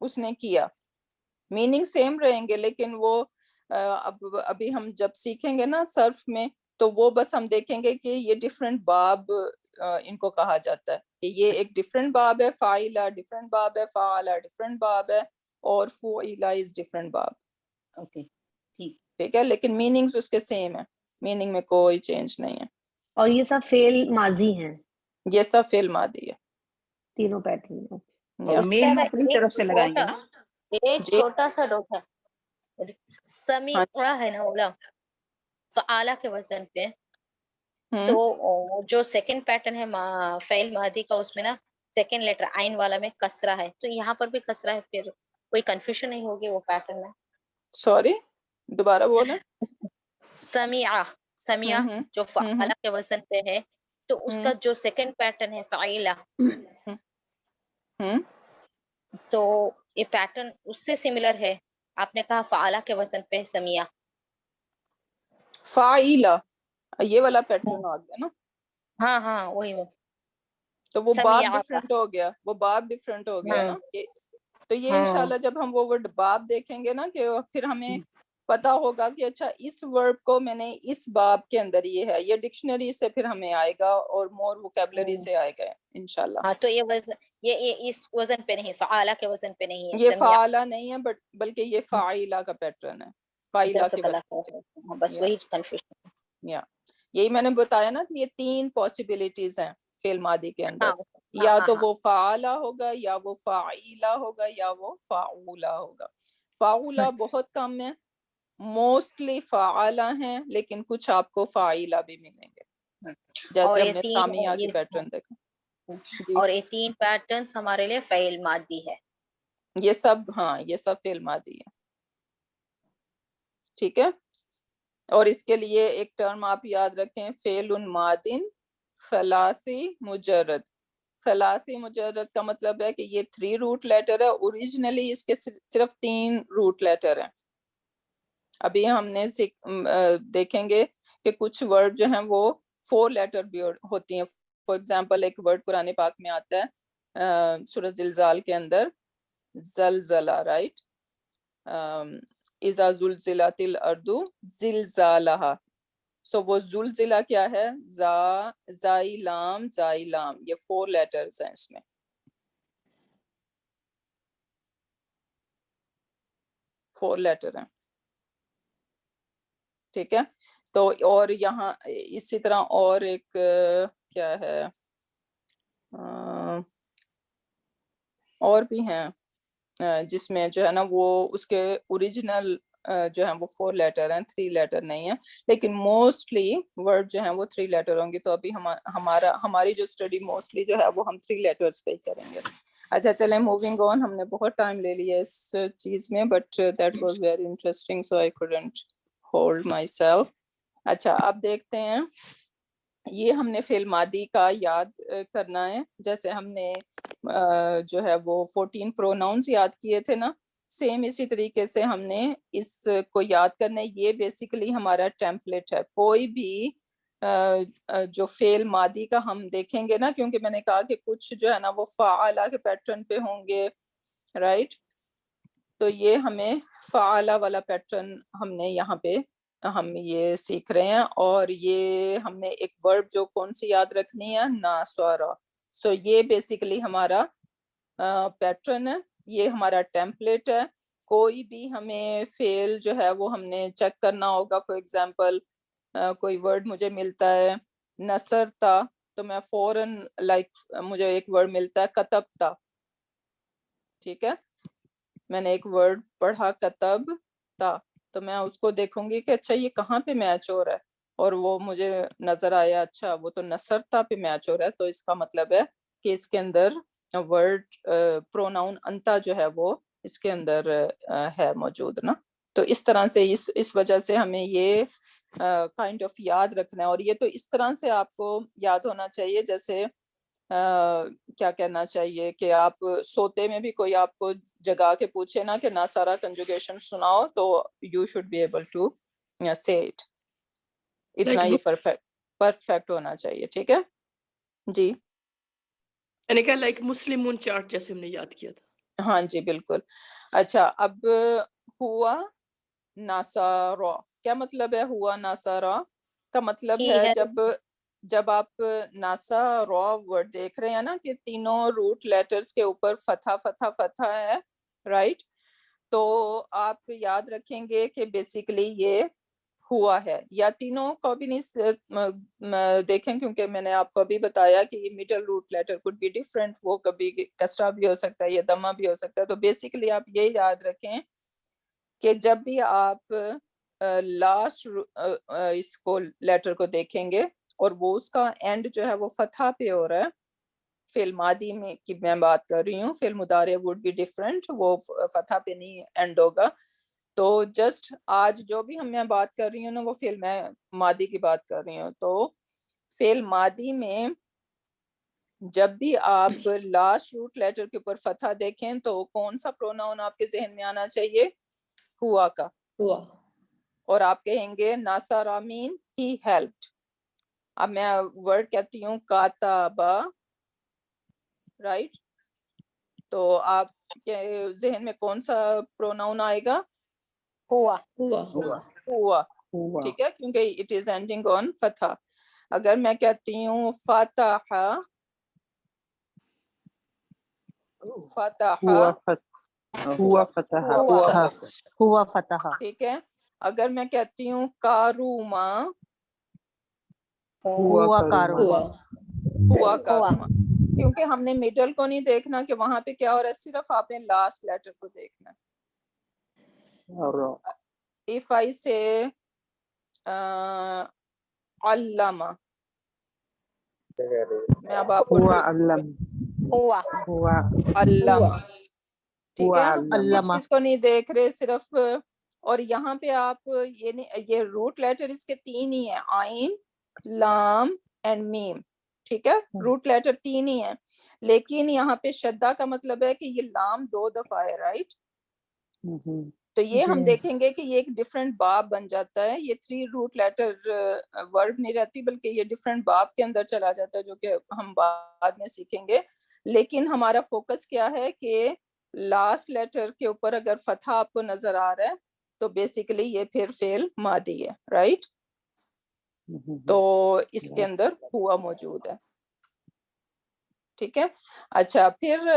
اس نے کیا، میننگ سیم رہیں گے، لیکن وہ ابھی ہم جب سیکھیں گے نا صرف میں تو وہ بس ہم دیکھیں گے کہ یہ ڈفرینٹ باب ان کو کہا جاتا ہے کہ یہ ایک ڈفرینٹ باب ہے، فاعلہ ڈفرینٹ باب ہے، فعلہ ڈفرینٹ باب ہے، اور فعلہ از ڈفرینٹ باب. اوکے ٹھیک ہے، لیکن میننگز اس کے سیم ہے، میننگ میں کوئی چینج نہیں ہے. اور یہ سب فعل ماضی ہیں، یہ سب فعل ماضی ہے. تینوں پیٹرن. اور مین استاد اپنی طرف سے لگائیں گے نا. ایک جی چھوٹا سا ڈوٹ ہے، ہاں سمیع ہے نا اولا فعالہ کے وزن پہ، تو ہوں جو سیکنڈ پیٹرن ہے فعل ماضی کا، اس میں نا سیکنڈ لیٹر عین والا میں کسرہ ہے، تو یہاں پر بھی کسرہ ہے، پھر کوئی کنفیوژن نہیں ہوگی وہ پیٹرن میں. سوری دوبارہ بولیں. سمیع ہوں جو فعالہ کے وزن پہ ہے، تو اس کا جو سیکنڈ پیٹرن ہے فعیلہ، ہوں تو یہ پیٹرن اس سے سملر ہے. آپ نے کہا فعالہ کے وزن پہ سمیع، فاعلہ یہ والا پیٹرن آ گیا نا، ہاں وہی تو وہ باب سمیع کا. ڈفرینٹ ہو گیا، وہ باب ڈفرینٹ ہو گیا نا. تو یہ ہاں انشاءاللہ جب ہم وہ ورڈ باب دیکھیں گے نا کہ پھر ہمیں پتا ہوگا کہ اچھا اس ورڈ کو میں نے اس باب کے اندر یہ ہے، یہ ڈکشنری سے پھر ہمیں آئے گا اور مور ووکیبلری سے آئے گا انشاءاللہ. ہاں تو یہ وزن، یہ اس وزن پہ نہیں، فعالہ کے وزن پہ نہیں ہے یہ سمیع. فعالہ نہیں ہے بلکہ یہ فاعلہ کا پیٹرن ہے، فاعلہ جزاک کے اللہ وزن خیر. ہاں، بس پہ. وہی کنفیوژن. یا یہی میں نے بتایا نا کہ یہ 3 پاسبلٹیز ہیں فعل ماضی کے اندر، ہاں یا ہاں تو ہاں وہ فعالہ ہوگا، یا وہ فاعلہ ہوگا، یا وہ فعولہ ہوگا. فعولہ بہت کم ہے، موسٹلی فعالہ ہیں، لیکن کچھ آپ کو فاعلہ بھی ملیں گے، اور جیسے ہم یہ نے تین سامیہ کی پیٹرن دیکھا. جی اور یہ 3 پیٹرنز ہمارے لیے فعل ماضی ہے. یہ سب، ہاں یہ سب فعل ماضی ہے. ٹھیک ہے، اور اس کے لیے ایک ٹرم آپ یاد رکھیں، فعل ماضٍ ثلاثی مجرد. ثلاثی مجرد کا مطلب ہے کہ یہ 3 روٹ لیٹر ہے، اوریجنلی اس کے صرف 3 روٹ لیٹر ہیں. ابھی ہم نے دیکھیں گے کہ کچھ ورڈ جو ہیں وہ 4 لیٹر بھی ہوتی ہیں. فار ایگزامپل ایک ورڈ قرآن پاک میں آتا ہے سورۃ زلزال کے اندر، زلزلہ، رائٹ، اذا زلزلت الارض زلزالہا. سو وہ زلزلہ کیا ہے، زائی لام، یہ 4 لیٹرز ہیں اس میں. فور لیٹر ہیں. ٹھیک ہے، تو اور یہاں اسی طرح اور ایک کیا ہے، اور بھی ہیں جس میں جو ہے نا وہ اس کے اوریجنل جو ہیں وہ 4 لیٹر ہیں، 3 لیٹر نہیں ہیں، لیکن موسٹلی ورڈ جو ہیں وہ 3 لیٹر ہوں گے. تو ابھی ہماری جو اسٹڈی موسٹلی جو ہے وہ ہم 3 لیٹرز پہ ہی کریں گے. اچھا چلیں موونگ آن، ہم نے بہت ٹائم لے لیا اس چیز میں، but that was very interesting so I couldn't hold myself. اچھا اب دیکھتے ہیں، یہ ہم نے فعل ماضی کا یاد کرنا ہے، جیسے ہم نے جو ہے وہ 14 پروناؤنس یاد کیے تھے نا، سیم اسی طریقے سے ہم نے اس کو یاد کرنا ہے. یہ بیسیکلی ہمارا ٹیمپلیٹ ہے. کوئی بھی جو فعل ماضی کا ہم دیکھیں گے نا، کیونکہ میں نے کہا کہ کچھ جو ہے نا وہ فعالہ کے پیٹرن پہ ہوں گے، رائٹ، تو یہ ہمیں فعالہ والا پیٹرن ہم نے یہاں پہ ہم یہ سیکھ رہے ہیں. اور یہ ہم نے ایک ورب جو کون سی یاد رکھنی ہے، ناسوارا. سو یہ بیسیکلی ہمارا پیٹرن ہے، یہ ہمارا ٹیمپلیٹ ہے. کوئی بھی ہمیں فعل جو ہے وہ ہم نے چیک کرنا ہوگا. فار ایگزامپل کوئی ورڈ مجھے ملتا ہے نصرتا، تو میں فوراً مجھے ایک ورڈ ملتا ہے کتبتا. ٹھیک ہے، میں نے ایک ورڈ پڑھا کتبتا، تو میں اس کو دیکھوں گی کہ اچھا یہ کہاں پہ میچ ہو رہا ہے، اور وہ مجھے نظر آیا اچھا وہ تو نصرتا پہ میچ ہو رہا ہے، تو اس کا مطلب ہے کہ اس کے اندر ورڈ پروناؤن انتا جو ہے وہ اس کے اندر ہے موجود نا. تو اس طرح سے اس وجہ سے ہمیں یہ کائنڈ آف یاد رکھنا ہے. اور یہ تو اس طرح سے آپ کو یاد ہونا چاہیے جیسے کیا کہنا چاہیے کہ آپ سوتے میں بھی کوئی آپ کو جگہ کے پوچھے نا کہ ناسارا کنجوگیشن سناؤ تو you should be able to say it. اتنا یہ پرفیکٹ ہونا چاہیے. ٹھیک ہے جی. میں نے کہا لائک مسلمون چارٹ جیسے ہم نے یاد کیا تھا. ہاں جی بالکل. اچھا اب ہوا ناسارا کیا مطلب ہے؟ ہوا ناسارا کا مطلب ہے جب آپ ناسارا ورڈ دیکھ رہے ہیں نا کہ تینوں روٹ لیٹرز کے اوپر فتح فتح فتح ہے رائٹ، تو آپ یاد رکھیں گے کہ بیسیکلی یہ ہوا ہے. یا تینوں کو بھی نہیں دیکھیں کیونکہ میں نے آپ کو ابھی بتایا کہ یہ middle root letter could be different, وہ کبھی کسرہ بھی ہو سکتا ہے یا دمہ بھی ہو سکتا ہے. تو بیسیکلی آپ یہ یاد رکھیں کہ جب بھی آپ لاسٹ اس کو لیٹر کو دیکھیں گے اور وہ اس کا اینڈ جو ہے وہ فتح پہ ہو رہا ہے، فعل ماضی میں کی میں بات کر رہی ہوں، فعل مضارع would be different، وہ فتح پہ نہیں اینڈ ہوگا. تو جسٹ آج جو بھی میں بات کر رہی ہوں نا وہ فعل میں ماضی کی بات کر رہی ہوں. تو فعل ماضی میں جب بھی آپ لاسٹ روٹ لیٹر کے اوپر فتح دیکھیں تو کون سا پروناؤن آپ کے ذہن میں آنا چاہیے؟ ہوا کا. ہوا. اور آپ کہیں گے ناصر مین ہی ہیلپڈ. اب میں ورڈ کہتی ہوں کاتبا رائٹ، تو آپ کے ذہن میں کون سا پروناؤن آئے گا؟ ہوا. ہوا. ہوا. ٹھیک ہے کیونکہ اٹ از اینڈنگ آن فتح. اگر میں کہتی ہوں فتح فتح ہوا فتح. ہوا فتح. ٹھیک ہے. اگر میں کہتی ہوں کاروما ہوا کاروبا. ہوا کاروما، کیونکہ ہم نے مڈل کو نہیں دیکھنا کہ وہاں پہ کیا ہو رہا ہے، صرف آپ نے لاسٹ لیٹر کو دیکھنا. if I say علامہ، میں اب آپ کو ہوا. علامہ، ٹھیک ہے ہم کس علامہ. چیز کو نہیں دیکھ رہے صرف. اور یہاں پہ آپ یہ روٹ لیٹر اس کے تین ہی ہیں، عین لام اینڈ میم. ٹھیک ہے روٹ لیٹر تین ہی ہیں، لیکن یہاں پہ شدہ کا مطلب ہے کہ یہ لام 2 دفعہ ہے رائٹ. تو یہ ہم دیکھیں گے کہ یہ ایک ڈفرینٹ باب بن جاتا ہے. یہ 3 روٹ لیٹر ورڈ نہیں رہتی بلکہ یہ ڈفرینٹ باب کے اندر چلا جاتا ہے جو کہ ہم بعد میں سیکھیں گے. لیکن ہمارا فوکس کیا ہے کہ لاسٹ لیٹر کے اوپر اگر فتح آپ کو نظر آ رہا ہے تو بیسیکلی یہ پھر فعل ماضی ہے رائٹ. تو اس کے اندر ہوا موجود ہے. ٹھیک ہے. اچھا پھر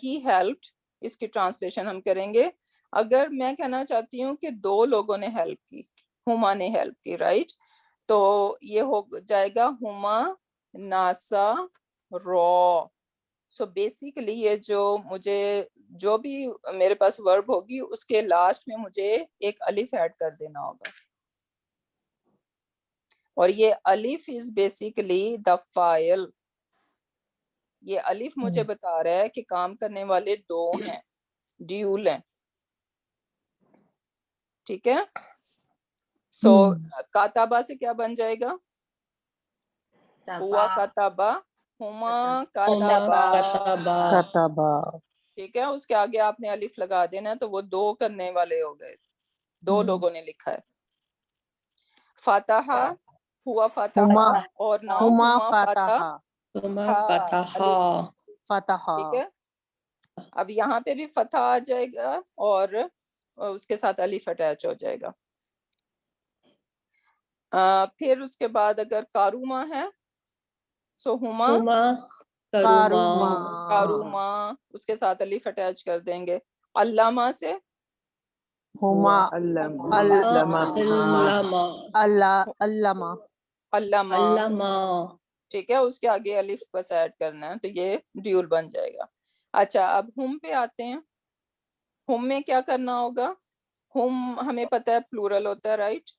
ہی ہیلپڈ، اس کی ٹرانسلیشن ہم کریں گے. اگر میں کہنا چاہتی ہوں کہ 2 لوگوں نے ہیلپ کی، ہما نے ہیلپ کی رائٹ، تو یہ ہو جائے گا ہما ناسا رو. سو بیسیکلی یہ جو بھی میرے پاس ورب ہوگی اس کے لاسٹ میں مجھے ایک الف ایڈ کر دینا ہوگا. اور یہ الف از بیسیکلی دا فاعل. یہ الف مجھے بتا رہا ہے کہ کام کرنے والے 2 ہیں، ڈیول ہیں. ٹھیک ہے. سو کاتابہ سے کیا بن جائے گا؟ ہوا کاتابہ، ہما کاتابہ. کتبا. ٹھیک ہے. اس کے آگے آپ نے الف لگا دینا تو وہ 2 کرنے والے ہو گئے، 2 لوگوں نے لکھا ہے. فاتح ہوا فاتح اور نہ ہما ہما فتح. فتح. فتح. ٹھیک ہے. اب یہاں پہ بھی فتح آ جائے گا اور اس کے ساتھ الف اٹیچ ہو جائے گا. پھر اس کے بعد اگر کاروما ہے سو ہما کاروما. کاروما، اس کے ساتھ الف اٹیچ کر دیں گے. علامہ سے ہما علامہ. علامہ. ٹھیک ہے. اس کے آگے الف بس ایڈ کرنا ہے تو یہ ڈیول بن جائے گا. اچھا اب ہم پہ آتے ہیں. ہم میں کیا کرنا ہوگا؟ ہم ہمیں پتہ ہے پلورل ہوتا ہے رائٹ،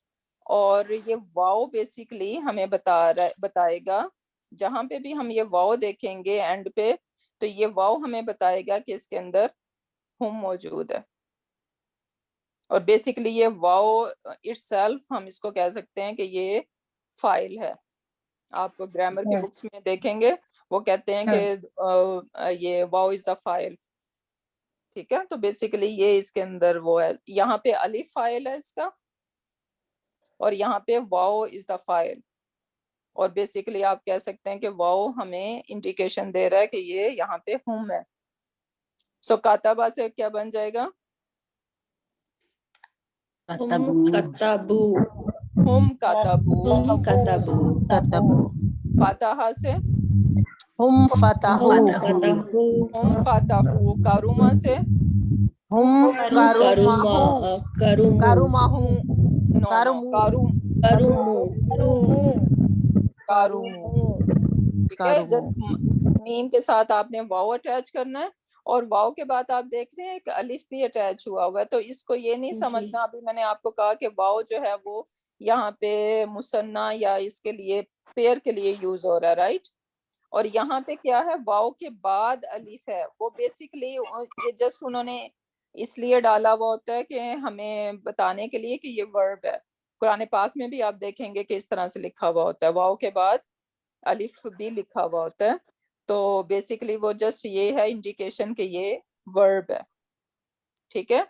اور یہ واؤ بیسیکلی ہمیں بتائے گا. جہاں پہ بھی ہم یہ واؤ دیکھیں گے اینڈ پہ تو یہ واؤ ہمیں بتائے گا کہ اس کے اندر ہم موجود ہے. اور بیسیکلی یہ واؤ اٹ سیلف ہم اس کو کہہ سکتے ہیں کہ یہ فائل ہے. آپ گرامر کی بکس میں دیکھیں گے وہ کہتے ہیں کہ یہ واؤ از دا فائل. ٹھیک ہے. تو بیسیکلی یہ اس کے اندر وہ ہے, یہاں پہ الف فاعل ہے اس کا, اور یہاں پہ واو از دا فاعل, اور بیسیکلی آپ کہہ سکتے ہیں کہ واو ہمیں انڈیکیشن دے رہا ہے کہ یہ یہاں پہ ہم ہے. سو کاتبہ سے کیا بن جائے گا؟ ہم کاتبو. فاتحہ سے ہم فتحو ہم فاتحو. کاروما سے ہم کارمہو کارمہو نو کارومو. ٹھیک ہے, جس میم کے ساتھ آپ نے واو اٹیچ کرنا ہے, اور واو کے بعد آپ دیکھ رہے ہیں ایک الف بھی اٹیچ ہوا ہوا ہے. تو اس کو یہ نہیں سمجھنا, ابھی میں نے آپ کو کہا کہ واو جو ہے وہ یہاں پہ مثنیٰ یا اس کے لیے پیئر کے لیے یوز ہو رہا ہے, رائٹ. اور یہاں پہ کیا ہے, واو کے بعد الف ہے. وہ بیسیکلی یہ جسٹ انہوں نے اس لیے ڈالا ہوا ہوتا ہے کہ ہمیں بتانے کے لیے کہ یہ ورب ہے. قرآن پاک میں بھی آپ دیکھیں گے کہ اس طرح سے لکھا ہوا ہوتا ہے, واو کے بعد الف بھی لکھا ہوا ہوتا ہے. تو بیسیکلی وہ جسٹ یہ ہے انڈیکیشن کہ یہ ورب ہے. ٹھیک ہے,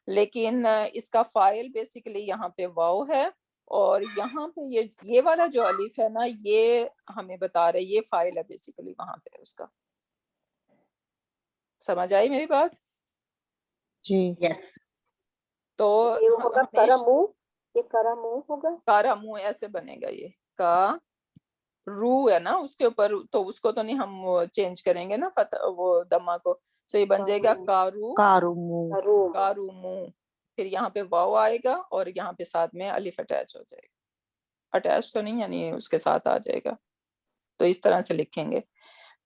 لیکن اس کا فاعل بیسیکلی یہاں پہ واو ہے, اور یہاں پہ یہ والا جو الف ہے نا, یہ ہمیں بتا رہے یہ فاعل ہے بیسیکلی وہاں پہ اس کا. سمجھ آئی میری بات؟ جی. تو کارا منہ ایسے بنے گا, یہ کا رو ہے نا اس کے اوپر, تو اس کو تو نہیں ہم چینج کریں گے نا وہ دما کو. سو یہ بن جائے گا کارو کارومو. پھر یہاں پہ واو آئے گا, اور یہاں پہ ساتھ میں الف اٹیچ ہو جائے گا. اٹیچ تو نہیں, یعنی اس کے ساتھ آ جائے گا. تو اس طرح سے لکھیں گے.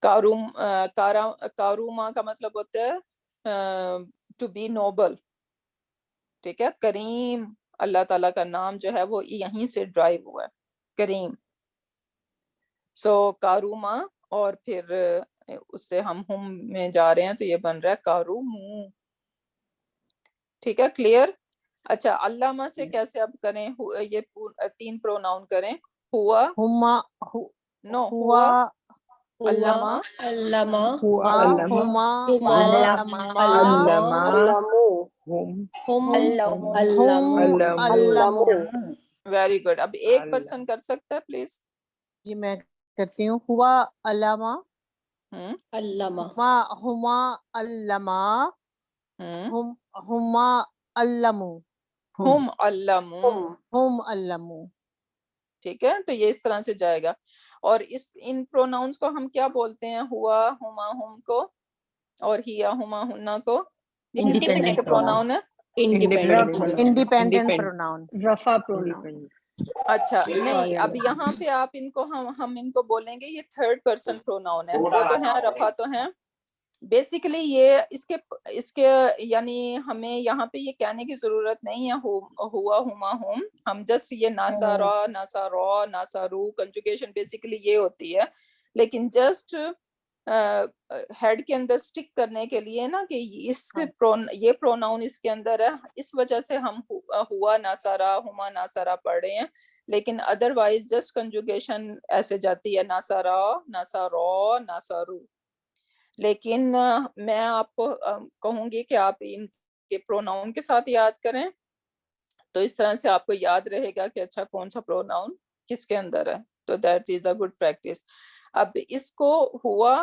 کاروما کا مطلب ہوتا ہے ٹو بی نوبل. ٹھیک ہے, کریم اللہ تعالیٰ کا نام جو ہے وہ یہیں سے ڈرائیو ہوا ہے, کریم. سو کاروما, اور پھر اس سے ہم میں جا رہے ہیں تو یہ بن رہا ہے کارومو. ٹھیک ہے, کلیئر. اچھا, علامہ سے کیسے اب کریں, یہ 3 پروناؤن کریں. ہوا, ہما نو ہوا علامہ, ہوا علمہ ہما علمہ ہم علمو. Very good. اب ایک پرسن کر سکتا ہے پلیز؟ جی میں کرتی ہوں. ہوا علامہ ہما علمہ ہما علمو ہم علمو. ہم علمو. ٹھیک ہے, تو یہ اس طرح سے جائے گا. اور ان پروناؤنس کو ہم کیا بولتے ہیں؟ ہوا ہما ہم کو, اور ہیا ہما ہننا کو. یہ کسی طرح کے پروناؤن ہے؟ Independent pronoun. رفع پروناؤن. اچھا نہیں, اب یہاں پہ آپ ان کو ہم ان کو بولیں گے یہ 3rd پرسن پروناؤن ہے. وہ تو ہیں, رفع تو ہیں. بیسیکلی یہ اس کے یعنی ہمیں یہاں پہ یہ کہنے کی ضرورت نہیں ہے ہوا ہما ہم جسٹ یہ ناسارا ناسارو ناسارو کنجوگیشن بیسیکلی یہ ہوتی ہے. لیکن جسٹ ہیڈ کے اندر سٹک کرنے کے لیے نا کہ یہ پروناؤن اس کے اندر ہے, اس وجہ سے ہم ہوا ناسارا ہما ناسارا پڑھ رہے ہیں. لیکن ادروائز جسٹ کنجوگیشن ایسے جاتی ہے ناسارا ناسارو ناسارو. لیکن میں آپ کو کہوں گی کہ آپ ان کے پروناؤن کے ساتھ یاد کریں, تو اس طرح سے آپ کو یاد رہے گا کہ اچھا کون سا پروناؤن کس کے اندر ہے. تو that is a good practice. اب اس کو ہوا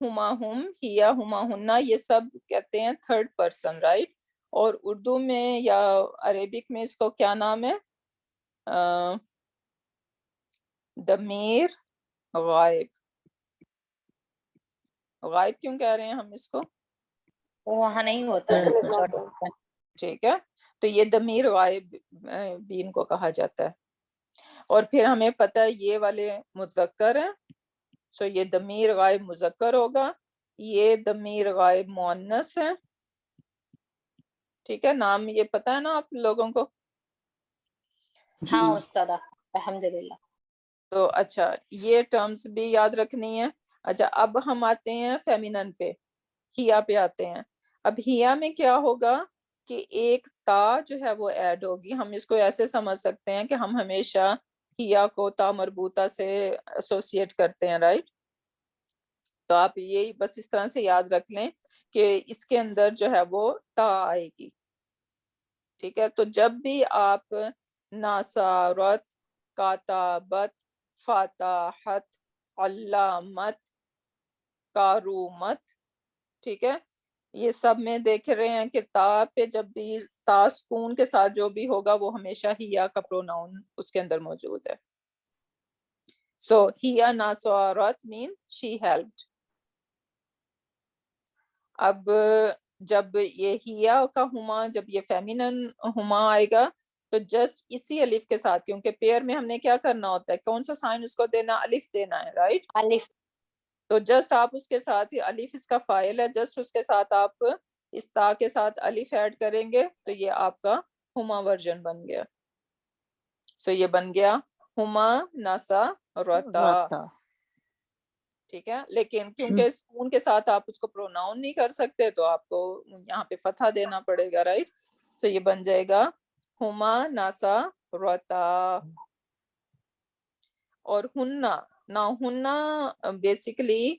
ہما ہم ہیا ہما ہننا یہ سب کہتے ہیں 3rd پرسن, رائٹ. اور اردو میں یا عربک میں اس کو کیا نام ہے؟ ضمیر غائب. غائب کیوں کہہ رہے ہیں ہم اس کو؟ وہاں نہیں ہوتا. ٹھیک ہے, تو یہ ضمیر غائب بھی ان کو کہا جاتا ہے. اور پھر ہمیں پتہ ہے یہ والے مذکر ہیں, سو یہ ضمیر غائب مذکر ہوگا. یہ ضمیر غائب مؤنث ہے. ٹھیک ہے, نام یہ پتہ ہے نا آپ لوگوں کو؟ ہاں استاد الحمدللہ. تو اچھا یہ ٹرمز بھی یاد رکھنی ہے. اچھا اب ہم آتے ہیں فیمینن پہ, ہیا پہ آتے ہیں. اب ہیا میں کیا ہوگا کہ ایک تا جو ہے وہ ایڈ ہوگی. ہم اس کو ایسے سمجھ سکتے ہیں کہ ہم ہمیشہ ہیا کو تا مربوطہ سے ایسوسیٹ کرتے ہیں, رائٹ. تو آپ یہی بس اس طرح سے یاد رکھ لیں کہ اس کے اندر جو ہے وہ تا آئے گی. ٹھیک ہے, تو جب بھی آپ ناصارت, کاتبت, فتحت, علمت, کارومت, ٹھیک ہے, یہ سب میں دیکھ رہے ہیں کہ تا پہ جب بھی تا سکون کے ساتھ جو بھی ہوگا وہ ہمیشہ ہیا کا پروناؤن اس کے اندر موجود ہے. سو ہیا ناصارت مین شی ہیلپڈ. اب جب یہ ہیا کا ہما, جب یہ فیمینن ہما آئے گا تو جسٹ اسی الف کے ساتھ, کیونکہ پیئر میں ہم نے کیا کرنا ہوتا ہے, کون سا سائن اس کو دینا, الف دینا ہے, رائٹ. الف. تو جسٹ آپ اس کے ساتھ ہی, الف اس کا فاعل ہے, جسٹ اس کے ساتھ آپ اس تا کے ساتھ الف ایڈ کریں گے تو یہ آپ کا ہما ورژن بن گیا. سو یہ بن گیا ہما ناسا رتا. رتا. ٹھیک ہے, لیکن کیونکہ سکون کے ساتھ آپ اس کو پروناؤن نہیں کر سکتے تو آپ کو یہاں پہ فتحہ دینا پڑے گا, رائٹ. سو یہ بن جائے گا ہما ناسا رتا. اور ہننا, نا ہننا بیسیکلی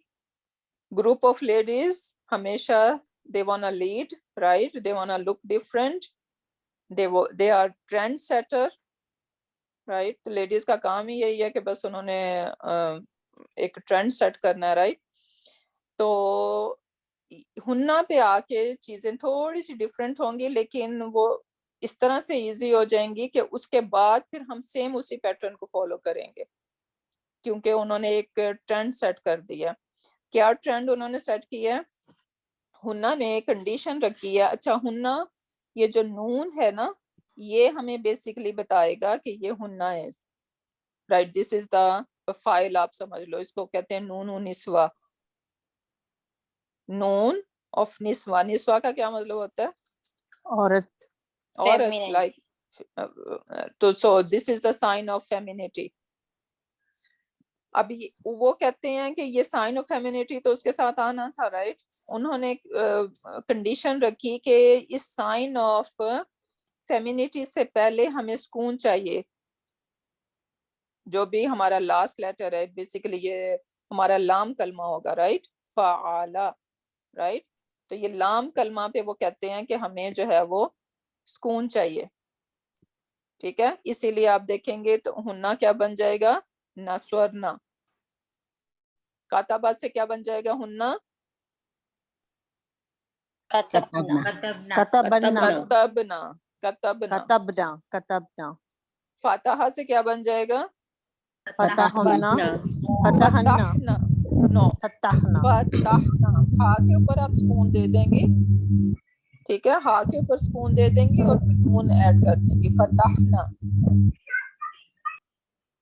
گروپ آف لیڈیز, ہمیشہ they wanna lead, right, they wanna look different, they are trend setter, right. تو لیڈیز کا کام ہی یہی ہے کہ بس انہوں نے ایک ٹرینڈ سیٹ کرنا ہے, رائٹ. تو ہننا پہ آ کے چیزیں تھوڑی سی ڈفرینٹ ہوں گی, لیکن وہ اس طرح سے ایزی ہو جائیں گی کہ اس کے بعد پھر ہم سیم اسی پیٹرن کو فالو کریں گے, کیونکہ انہوں نے ایک ٹرینڈ سیٹ کر دیا. کیا ٹرینڈ انہوں نے سیٹ کیا ہے, ہننا نے ایک کنڈیشن رکھی ہے. اچھا, ہننا یہ جو نون ہے نا, یہ ہمیں بیسیکلی بتائے گا کہ یہ ہننا ہے, right. This is the file, آپ سمجھ لو اس کو کہتے ہیں نون نسوا. نون آف نسوا, نسوا کا کیا مطلب ہوتا ہے, عورت. عورت, Feminine. لائک. تو سو دس از دا سائن آف فیمینٹی. اب وہ کہتے ہیں کہ یہ سائن آف فیمینٹی تو اس کے ساتھ آنا تھا, رائٹ. انہوں نے کنڈیشن رکھی کہ اس سائن آف فیمینٹی سے پہلے ہمیں سکون چاہیے. جو بھی ہمارا لاسٹ لیٹر ہے, بیسیکلی یہ ہمارا لام کلمہ ہوگا, رائٹ. فعالا, رائٹ. تو یہ لام کلمہ پہ وہ کہتے ہیں کہ ہمیں جو ہے وہ سکون چاہیے. ٹھیک ہے, اسی لیے آپ دیکھیں گے تو ہننا کیا بن جائے گا, نسورنا. کاتبات سے کیا بن جائے گا, ہننا کتبنا. کتبنا. کتبنا. کتبنا. کتبنا. کتبنا. فاتحہ سے کیا بن جائے گا, فتحنا. فتحنا. فتحنا. نو, فتحنا. فتحنا. ہا کے اوپر آپ سکون دے دیں گے, ٹھیک ہے, ہا کے اوپر سکون دے دیں گے اور پھر نون ایڈ کر دیں گے, فتحنا.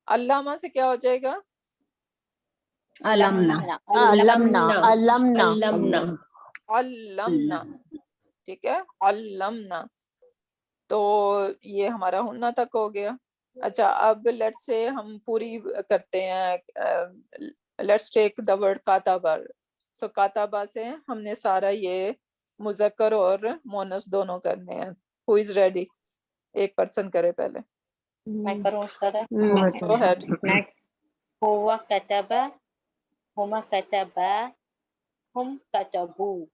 علامہ سے کیا ہو جائے گا, علمنا. علمنا. علمنا. علمنا. علمنا. ٹھیک ہے, علمنا. تو یہ ہمارا ہننا تک ہو گیا. اچھا, اب لیٹ سے ہم پوری کرتے ہیں, لیٹس ٹیک دا ورڈ کاتبہ. سو کاتبہ سے ہم نے سارا یہ مذکر اور مونس دونوں کرنے ہیں. ہو از ریڈی, ایک پرسن کرے پہلے. میں کروں استاد. Go ahead. ہوا کتبہ, ہما کتبہ, ہم کتبو,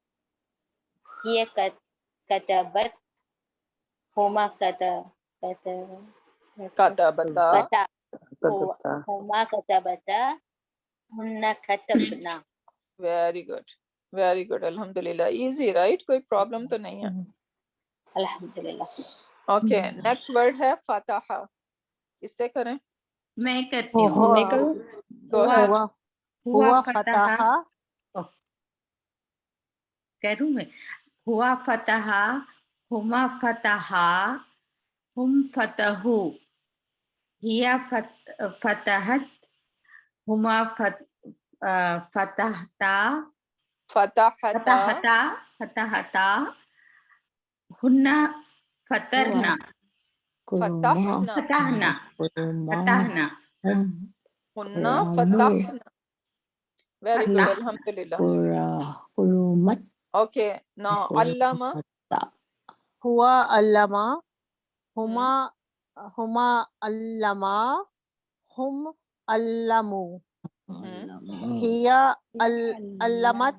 یہ کتبت, ہما کاتبتا. ہما کتبتا, ہن کتبنا. ویری گڈ, ویری گڈ, الحمدللہ. ایزی, رائٹ, کوئی پرابلم تو نہیں ہے. الحمدللہ. اوکے, نیکسٹ ورڈ ہے فاتحہ. اس سے کریں. میں کرتی ہوں. میں کروں. Go ahead. ہوا فتح. کروں میں. ہوا فتح, ہما فتحا, ہم فتحو, ہیا فتحت, ہما فتحتا, فتحتا. فتحتا, ہننا فترنا. فتحنا. فتحنا. فتحنا. ہننا فتحنا. ویری گڈ, الحمدللہ. اوکے, نا علامہ. ہوا علما, ہما علما, ہم علمو, ہیا علمت,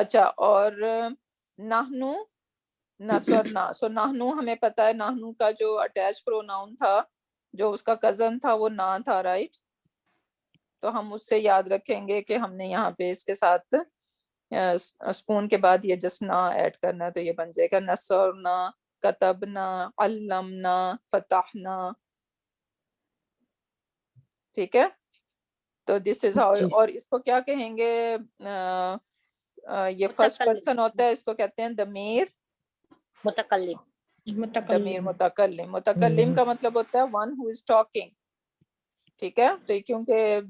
اچھا اور نحنو نصرنا. سو نحنو ہمیں پتہ ہے نحنو کا جو اٹیچ پروناؤن تھا جو اس کا کزن تھا وہ نا تھا رائٹ. تو ہم اس سے یاد رکھیں گے کہ ہم نے یہاں پہ اس کے ساتھ سکون کے بعد یہ جسٹ نا ایڈ کرنا ہے تو یہ بن جائے گا نصرنا کتبنا علمنا فتحنا. ٹھیک ہے تو دس از ہاؤ. اور اس کو کیا کہیں گے یہ فرسٹ پرسن ہوتا ہے اس کو کہتے ہیں ضمیر متکلم. ضمیر متکلم. متکلم کا مطلب ہوتا ہے ون ہو از ٹاکنگ. ٹھیک ہے تو کیونکہ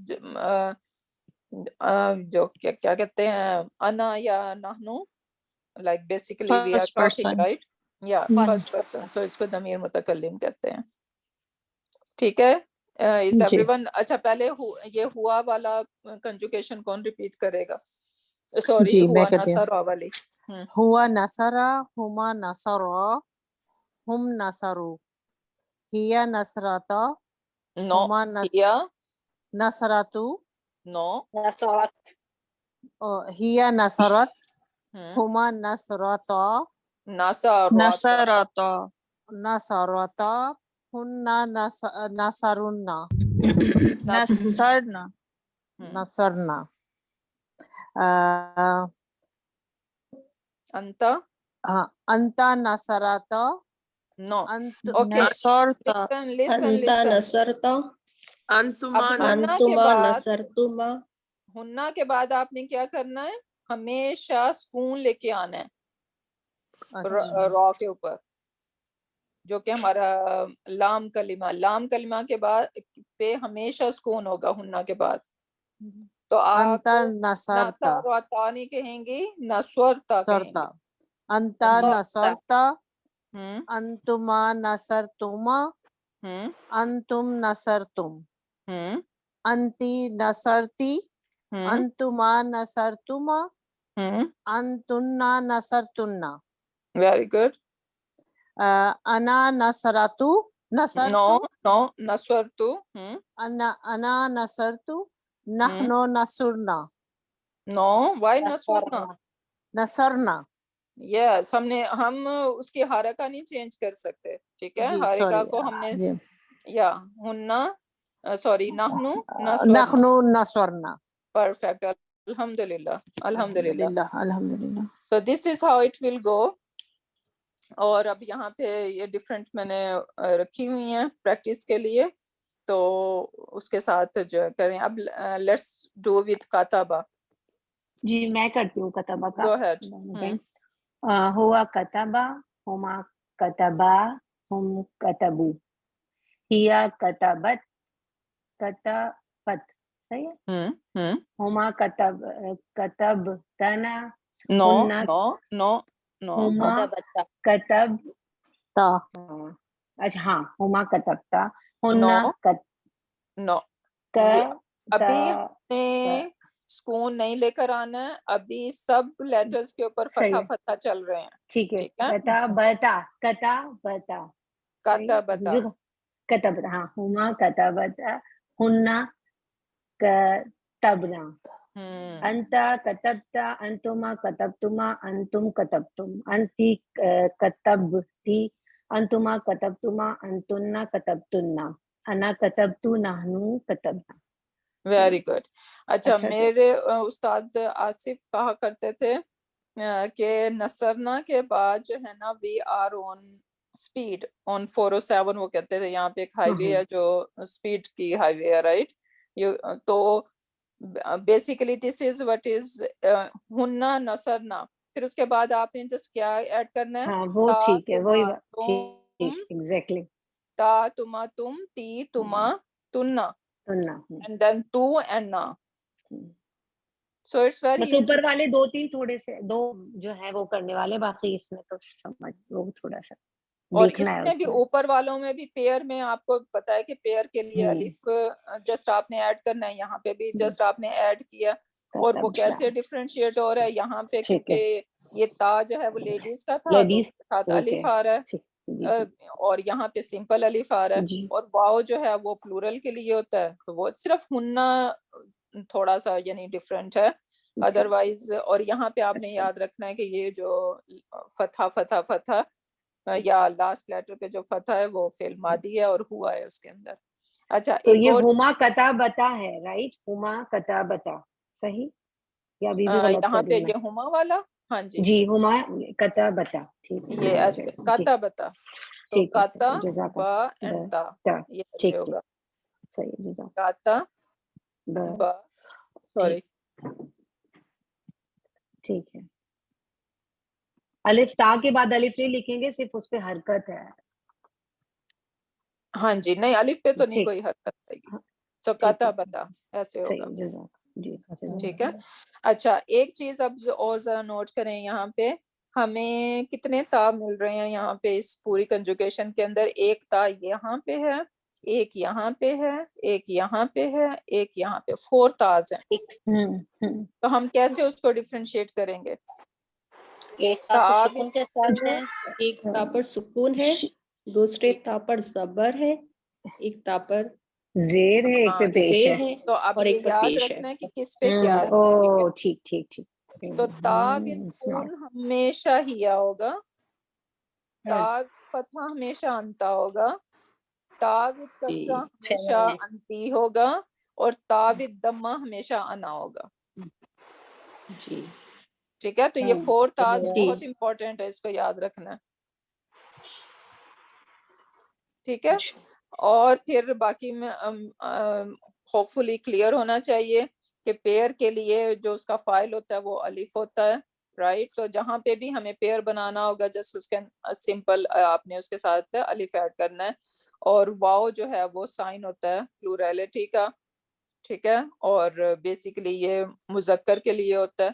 جو کیا کہتے ہیں انا یا نحنو like basically we are First talking person. Right یا فرسٹ پرسن تو اس کو ضمیر متکلم کہتے ہیں. ٹھیک ہے از ایوری ون. اچھا پہلے یہ ہوا والا کنجوگیشن کون ریپیٹ کرے گا؟ سوری ہوا نصرا والی. ہوا نصرا ہما نصرا ہم نصرو ہیا نصرتا نو ہما یا نصرتو نو نصرت. ہیا نصرت ہما نصرتا نصرتا نصرتا ہننا نصرنا نصرنا نصرنا. انتا انتا نصرتا نو اوکے نصرتا انتا نصرتا انتما نصرتما ہننا کے بعد آپ نے کیا کرنا ہے ہمیشہ سکون لے کے آنا ہے را کے اوپر جو کہ ہمارا لام کلمہ کے بعد پہ ہمیشہ سکون ہوگا ہننا کے بعد. تو آپ نصرتا نہیں کہیں گی نصرتا کہیں گی. انتا نصرتا انتما نصرتما انتم نصرتم انتی نصرتی انتما نصرتما انتنا نصرتنا. Very good. انا نصرتو نو نو نصرتو انا نصرتو نحنو نصرنا نو وائی نصرنا نصرنا. یس ہم اس کی حرکہ نہیں چینج کر سکتے. ٹھیک ہے حرکہ کو ہم نے یا ہننا سوری نحنو نحنو نصرنا. پرفیکٹ. الحمدللہ الحمدللہ. الحمدللہ. So this is how it will go. اور اب یہاں پہ یہ ڈفرینٹ میں نے رکھی ہوئی ہیں پریکٹس کے لیے تو اس کے ساتھ جو کریں. اب لیٹس ڈو وتھ کاتبہ. جی میں کرتی ہوں کتبہ کا. Go ahead. ہوا کتبہ ہما کتبا ہم کتبو ہیا کتبت کتبت. صحیح ہے. ہما کتبتنا نو نو نو نو ہما کتبتا. اچھا ہاں ہما کتبتا ہننا نو ابھی ہمیں سکون نہیں لے کر آنا ہے. ابھی سب لیٹرز کے اوپر فتح فتح چل رہے ہیں. ٹھیک ہے. کتبتا کتبتا کتبتا کتبتا ہاں ہما کتبتا ہننا کتبنا. انتا کتبتا انتما کتبتما انتم کتبتم انتی کتبتی انتما کتبتما انتنا کتبتنا انا کتبتو نحنو کتبنا. Very good. اچھا میرے استاد آصف کہا کرتے تھے کہ نصرنا کے بعد جو ہے نا وی آر آن اسپیڈ آن 407. وہ کہتے تھے یہاں پہ ایک ہائی وے ہے جو اسپیڈ کی ہائی وے ہے رائٹ. تو basically this is what is ہننا نصرنا. پھر اس کے بعد آپ نے جس کیا ایڈ کرنا ہے ہاں وہ ٹھیک ہے وہی ایگزیکٹلی تا تما تم تی تما تننا and then to and na. So it's very بس easy. اوپر والے دو تین تھوڑے سے دو جو ہے وہ کرنے والے باقی اس میں تو سمجھ وہ تھوڑا سا اور اس میں بھی اوپر والوں میں بھی پیئر میں آپ کو پتا ہے کہ پیئر کے لیے الف جسٹ آپ نے ایڈ کرنا ہے. یہاں پہ بھی جسٹ آپ نے ایڈ کیا اور وہ کیسے ڈفرینشیٹ ہو رہا ہے یہاں پہ کیونکہ یہ تا جو ہے وہ لیڈیز کا تھا تو ساتھ الف آ رہا ہے اور یہاں پہ سمپل الف آ رہا ہے اور واو جو ہے وہ پلورل کے لیے ہوتا ہے. تو وہ صرف ہننا تھوڑا سا یعنی ڈفرینٹ ہے ادروائز. اور یہاں پہ آپ نے یاد رکھنا ہے کہ یہ جو فتح یا لاسٹ لیٹر پہ جو فتح ہے وہ فعل ماضی ہے اور ہوا ہے اس کے اندر. اچھا تو ایک یہ اور ہما کتابتا ہے، رائٹ؟ ہما کتابتا، صحیح یا ابھی بھی غلط یہاں کر پہ رہی ہوں یہ ہما والا، ہاں جی میں؟ جی ہما کتابتا، ٹھیک ہے، یہ ایسے کاتا بتا، تو ٹھیک ہے، کاتا جزاک با اللہ، اینڈ تا، تا، یہ ایسے ٹھیک ہے، ہوگا صحیح، جزاک کاتا اللہ، با، سوری ٹھیک ہے. الف تا کے بعد الف نہیں لکھیں گے، صرف اس پہ حرکت ہے. ہاں جی، نہیں الف پہ تو نہیں ٹھیک، کوئی حرکت آئے گی. سو ٹھیک کاتا ہے، بتا ایسے ہوگا. صحیح، جزاک، جی ٹھیک ہے. اچھا ایک چیز اب اور ذرا نوٹ کریں، یہاں پہ ہمیں کتنے تا مل رہے ہیں یہاں پہ اس پوری کنجوگیشن کے اندر؟ ایک تا یہاں پہ ہے، ایک یہاں پہ ہے، ایک یہاں پہ ہے، ایک یہاں پہ، 4 تاز ہیں. 6. تو ہم کیسے اس کو ڈیفرینشیٹ کریں گے؟ ایک تا تا پر سکون کے ساتھ ہے، ایک تا پر سکون ہے، دوسرے تا پر زبر ہے، ایک تا پر زیر ہے، ایک پہ پیش زیر ہے. ہے تو اب اور یہ ایک پر یاد پیش ہے. رکھنا ہے کہ کس پہ کیا ہے. او ٹھیک ٹھیک ٹھیک. تو تا سکون ہمیشہ ہیا ہوگا، تا فتح ہمیشہ انتا ہوگا، تا کسرہ ہمیشہ انتی ہوگا، اور تا دمہ ہمیشہ انا ہوگا. جی ٹھیک ہے. تو یہ 4 تاز جی. بہت امپورٹنٹ ہے، اس کو یاد رکھنا ہے. ٹھیک ہے. اور پھر باقی میں ہوپ فلی کلیئر ہونا چاہیے کہ پیئر کے لیے جو اس کا فائل ہوتا ہے وہ الف ہوتا ہے، رائٹ. تو جہاں پہ بھی ہمیں پیئر بنانا ہوگا جسٹ اس کے سمپل آپ نے اس کے ساتھ الف ایڈ کرنا ہے. اور واو جو ہے وہ سائن ہوتا ہے پلوریلٹی کا، ٹھیک ہے. اور بیسیکلی یہ مذکر کے لیے ہوتا ہے،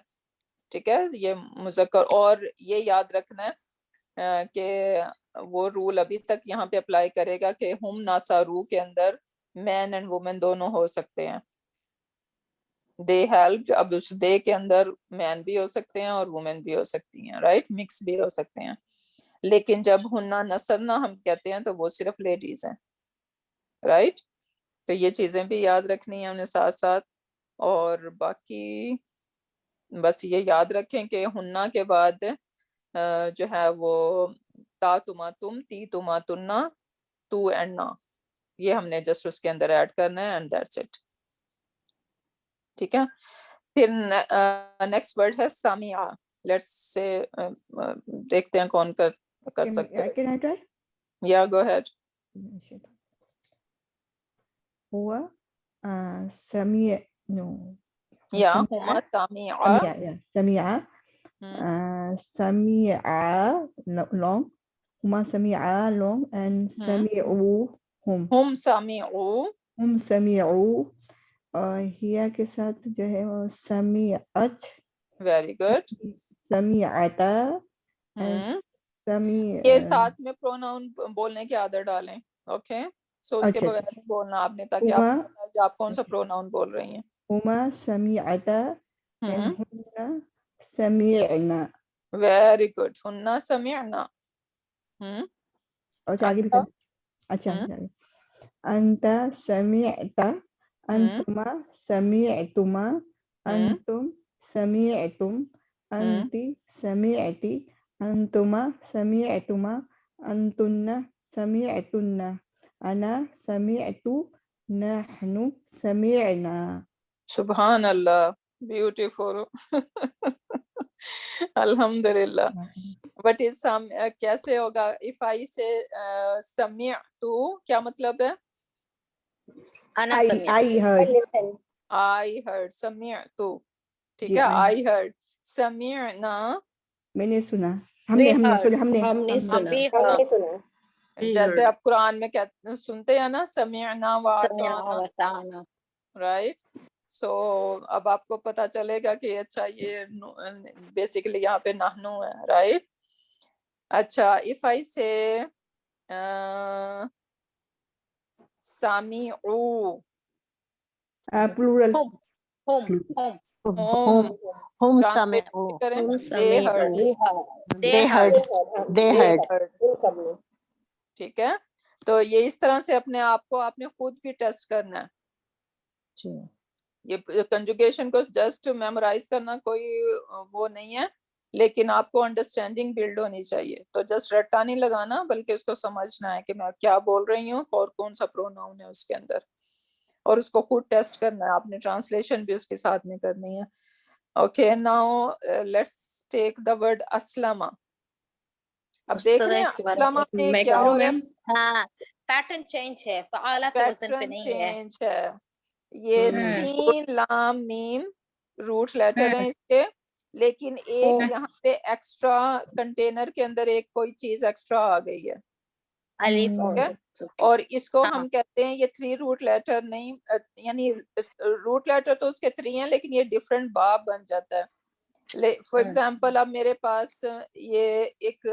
ٹھیک ہے. یہ مذکر، اور یہ یاد رکھنا ہے کہ وہ رول ابھی تک یہاں پہ اپلائی کرے گا کہ ہم ناسارو کے اندر مین اینڈ وومن دونوں ہو سکتے ہیں. دے ہیلپ، اب اس دے کے اندر مین بھی ہو سکتے ہیں اور وومن بھی ہو سکتی ہیں، رائٹ، مکس بھی ہو سکتے ہیں. لیکن جب ہننا نصرنا ہم کہتے ہیں تو وہ صرف لیڈیز ہیں، رائٹ. تو یہ چیزیں بھی یاد رکھنی ہیں ہم نے ساتھ ساتھ. اور باقی بس یہ یاد رکھیں کہ ہننا کے بعد جو ہے وہ تا تما تم، تی تما تننا، تو اینڈ نا، یہ ہم نے جسٹ اس کے اندر ایڈ کرنا ہے اینڈ دیٹس اٹ. ٹھیک ہے. پھر نیکسٹ ورڈ ہے سامعہ. لیٹس سے دیکھتے ہیں کون کر سکتے Can I try? یا گو ہیڈ. هو سميع no یا سميع ہما سامعہ. سميع سميع long Huma Samia long and سميعوا ہم سامعو. هم سميعوا هي کے ساتھ جو ہے وہ سميعت. Very good. سميعتا یہ ساتھ میں پروناؤن بولنے کی عادت ڈالیں، اوکے. سو اس کے بغیر نہیں بولنا آپ نے، تاکہ آپ کو پتہ ہے کہ آپ کون سا پروناؤن بول رہی ہیں. ہما سميعتا and ہن سميعنا. Very good. ہننا سمعنا. اور آگے بھی اچھا انت سمعت، انتما سمعتما، انتم سمعتم، انتی سمعتی، انتما سمعتما، انتن سمعتن، انا سمعت، نحن سمعنا. سبحان اللہ، بیوٹیفل. الحمدللہ. بٹ اس کیسے ہوگا؟ اف آئی سے سمعت، کیا مطلب ہے؟ انا سمع، I heard. I heard. سمعت، ٹھیک جی ہے. I heard. سمعنا، میں نے سنا. ہم نے ہم نے سنا. جیسے آپ قرآن میں کہتے سنتے ہیں نا، سمعنا وَأَطَعْنَا. رائٹ. سو اب آپ کو پتا چلے گا کہ اچھا یہ بیسیکلی یہاں پہ نحنو ہے، رائٹ. اچھا if I say سامعو، plural. ہم سمعوا، they heard. ٹھیک ہے. تو یہ اس طرح سے اپنے آپ کو آپ نے خود بھی ٹیسٹ کرنا ہے. یہ کنجوگیشن کو جسٹ میمورائز کرنا کوئی وہ نہیں ہے، لیکن آپ کو انڈرسٹینڈنگ بلڈ ہونی چاہیے. تو جسٹ رٹا نہیں لگانا بلکہ اس کو سمجھنا ہے کہ میں کیا بول رہی ہوں اور کون سا پروناؤن ہے اس کے اندر، اور اس کو خود ٹیسٹ کرنا ہے. آپ نے ٹرانسلیشن بھی اس کے ساتھ میں کرنی ہے. Okay now let's take the word Aslam. اب دیکھ رہے ہیں اسلم میں میں کیا کروں ہو رہا ہے؟ میم؟ ہاں پیٹرن چینج ہے، فعالہ کے وزن پہ پیٹرن نہیں ہے. چینج ہے. یہ سین لام میم روٹ لیٹر ہیں اس کے، لیکن ایک یہاں پہ ایکسٹرا کنٹینر کے اندر ایک کوئی چیز ایکسٹرا آ گئی ہے، الف اور اس کو ہم کہتے ہیں یہ 3 روٹ لیٹر نہیں، یعنی روٹ لیٹر تو اس کے 3 ہیں لیکن یہ ڈفرنٹ باب بن جاتا ہے. فار ایگزامپل اب میرے پاس یہ ایک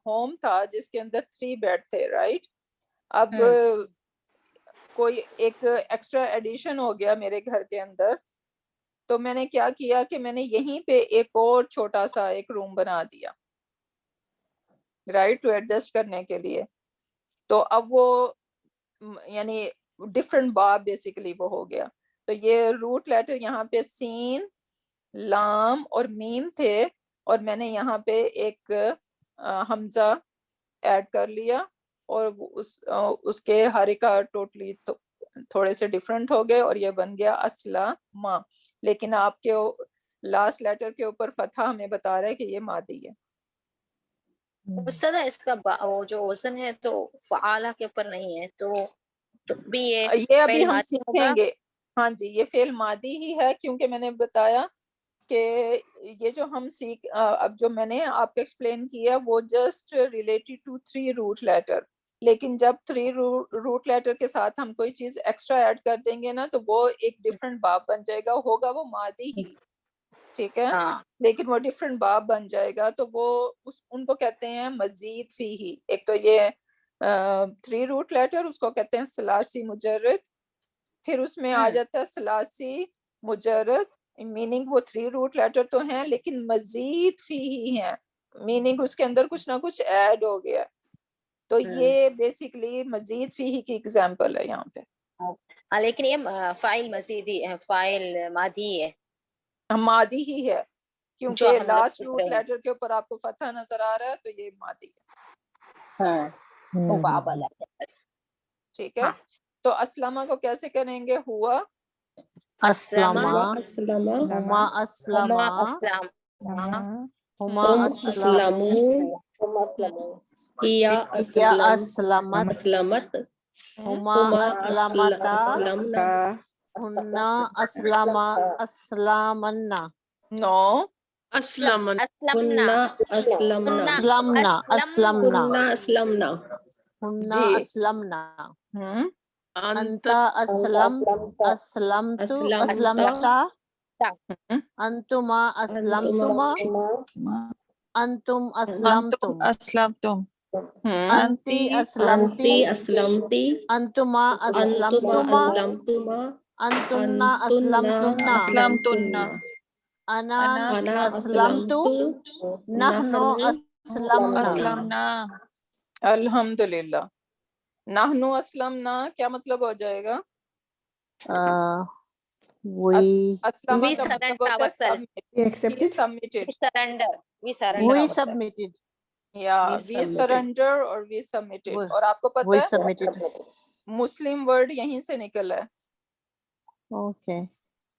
ہوم تھا جس کے اندر 3 بیڈ تھے، رائٹ. اب کوئی ایک ایکسٹرا ایڈیشن ہو گیا میرے گھر کے اندر، تو میں نے کیا کیا کہ میں نے یہیں پہ ایک اور چھوٹا سا ایک روم بنا دیا، رائٹ، ٹو ایڈجسٹ کرنے کے لیے. تو اب وہ یعنی ڈفرنٹ باب بیسیکلی وہ ہو گیا. تو یہ روٹ لیٹر یہاں پہ سین لام اور میم تھے، اور میں نے یہاں پہ ایک حمزہ ایڈ کر لیا، اور اس کے حرکہ ٹوٹلی تھوڑے سے ڈفرنٹ ہو گئے، اور یہ بن گیا اسلم. لیکن آپ کے لاسٹ لیٹر کے اوپر فتحہ ہمیں بتا رہا ہے کہ یہ مادی ہے. استاد اس کا وہ جو وزن ہے تو فعالہ کے اوپر نہیں ہے، تو بھی یہ یہ ابھی فعل ہم ماضی ہوگا. سیکھیں گے. ہاں جی یہ فعل ماضی ہی ہے، کیونکہ میں نے بتایا کہ یہ جو ہم اب جو میں نے آپ کو ایکسپلین کیا وہ just related to 3 root letter, لیکن جب 3 روٹ لیٹر کے ساتھ ہم کوئی چیز ایکسٹرا ایڈ کر دیں گے نا تو وہ ایک ڈفرنٹ باب بن جائے گا، ہوگا وہ ماضی ہی، ٹھیک ہے، لیکن وہ ڈفرنٹ باب بن جائے گا. تو وہ ان کو کہتے ہیں مزید فی ہی. ایک تو یہ 3 روٹ لیٹر اس کو کہتے ہیں ثلاثی مجرد، پھر اس میں آ جاتا ہے ثلاثی مجرد، میننگ وہ 3 روٹ لیٹر تو ہیں لیکن مزید فی ہی ہیں، میننگ اس کے اندر کچھ نہ کچھ ایڈ ہو گیا. تو یہ بیسیکلی مزید فی ہی کی ایگزامپل ہے یہاں پہ. لیکن یہ فاعل مزیدی فاعل ماضی ہے، ماضی ہی ہے، جو کیونکہ ہم لوگ لاسٹ سیکھ روٹ رہے ہیں. لیٹر کے اوپر آپ کو فتح نظر آ رہا ہے تو یہ ماضی ہے. مقابلہ ہے بس. ٹھیک ہے، تو اسلمہ کو کیسے کریں گے؟ ہوا اسلم اسلم ہما اسلم ہما اسلام ہما ہم اسلم اسلموا ہیا یا اسلمت اسلمت ہما ہما اسلمتا اسلمنا ہنا اسلم اسلامنا نو اسلم اسلمنا ہن اسلمنا اسلمنا ہن اسلمنا ہنا جی اسلمنا انت انت اسلمت اسلمتا انتما اسلمتما انتم اسلمتم اسلمتم انتی اسلمتی انتی اسلمتی انتما انتما اسلمتما اسلمتما انتنا انتنا اسلمتن اسلمتن انا انا اسلمت نحنو اسلمنا اسلمنا. الحمدللہ. نحنو اسلمنا کیا مطلب ہو جائے گا؟ we اسلمہ we کا مطلب surrender ہوتا ہے ourselves, submitted. we surrender we ourselves. submitted یا We وی submitted. سرنڈر اور وی سبمٹڈ. اور آپ کو پتہ we ہے submitted مسلم ورڈ یہیں سے نکلا ہے، okay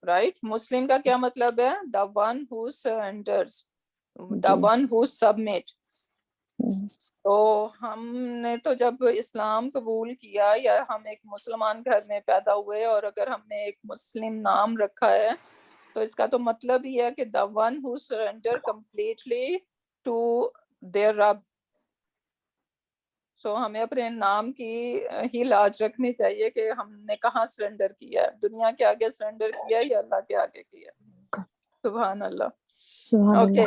رائٹ. مسلم کا کیا مطلب ہے؟ the one who surrenders, the one who submit. تو ہم نے تو جب اسلام قبول کیا یا ہم ایک مسلمان گھر میں پیدا ہوئے اور اگر ہم نے ایک مسلم نام رکھا ہے تو اس کا تو مطلب ہی ہے کہ the one who surrender completely to their رب. سو ہمیں اپنے نام کی ہی لاج رکھنی چاہیے کہ ہم نے کہاں سرنڈر کیا ہے، دنیا کے آگے سرنڈر کیا ہے یا اللہ کے آگے کیا ہے. سبحان اللہ. Okay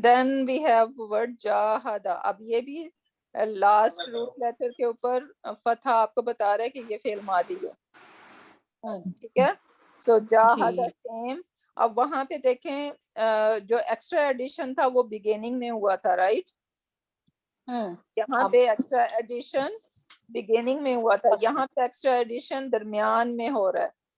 then we have word جاہدا. اب یہ بھی لاسٹ روٹ لیٹر کے اوپر فتح آپ کو بتا رہا ہے کہ یہ فعل ماضی ہے، ٹھیک ہے. سو جاہدا سیم. اب وہاں پہ دیکھیں جو ایکسٹرا ایڈیشن تھا وہ بگیننگ میں ہوا تھا، رائٹ. یہاں پہ ایکسٹرا ایڈیشن بگیننگ میں ہوا تھا، یہاں پہ ایکسٹرا ایڈیشن درمیان میں ہو رہا ہے.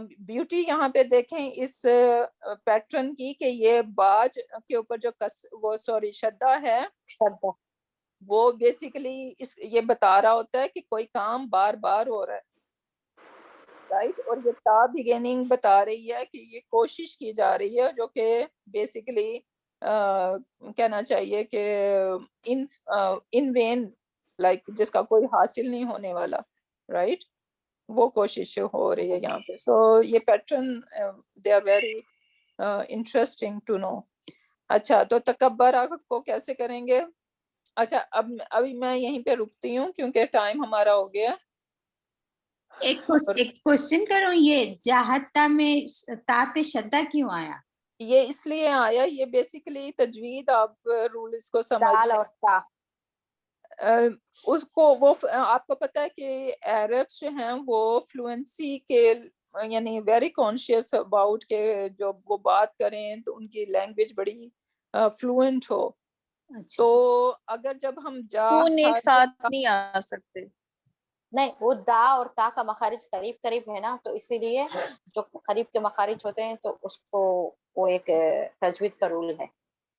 بیوٹی یہاں پہ دیکھیں اس پیٹرن کی کہ یہ باج کے اوپر جو وہ سوری شدہ ہے شدہ وہ بیسیکلی یہ بتا رہا ہوتا ہے کہ کوئی کام بار بار ہو رہا ہے رائٹ. اور یہ تا بگیننگ بتا رہی ہے کہ یہ کوشش کی جا رہی ہے جو کہ بیسیکلی کہنا چاہیے کہ ان وین لائک جس کا کوئی حاصل نہیں ہونے والا رائٹ. وہ کوشش ہو رہی ہے یہاں پہ. سو یہ pattern they are very interesting to know. اچھا تو تکبر کو کیسے کریں گے؟ اچھا ابھی میں یہیں پہ رکتی ہوں کیونکہ ٹائم ہمارا ہو گیا. ایک کوشچن کروں, یہ جاہتا میں تا پہ شدہ کیوں آیا؟ یہ اس لیے آیا, یہ بیسیکلی تجوید آپ رولز کو سمجھ دال اور تا اس کو وہ آپ کو پتہ ہے کہ عربs جو ہیں وہ فلوئنسی کے یعنی ویری کانشیس اباؤٹ کہ جب وہ بات کریں تو ان کی لینگویج بڑی فلوئنٹ ہو. تو اگر جب ہم سکون ایک ساتھ نہیں آ سکتے. نہیں, وہ دا اور تا کا مخارج قریب قریب ہے نا, تو اسی لیے جو قریب کے مخارج ہوتے ہیں تو اس کو وہ ایک تجوید کا رول ہے.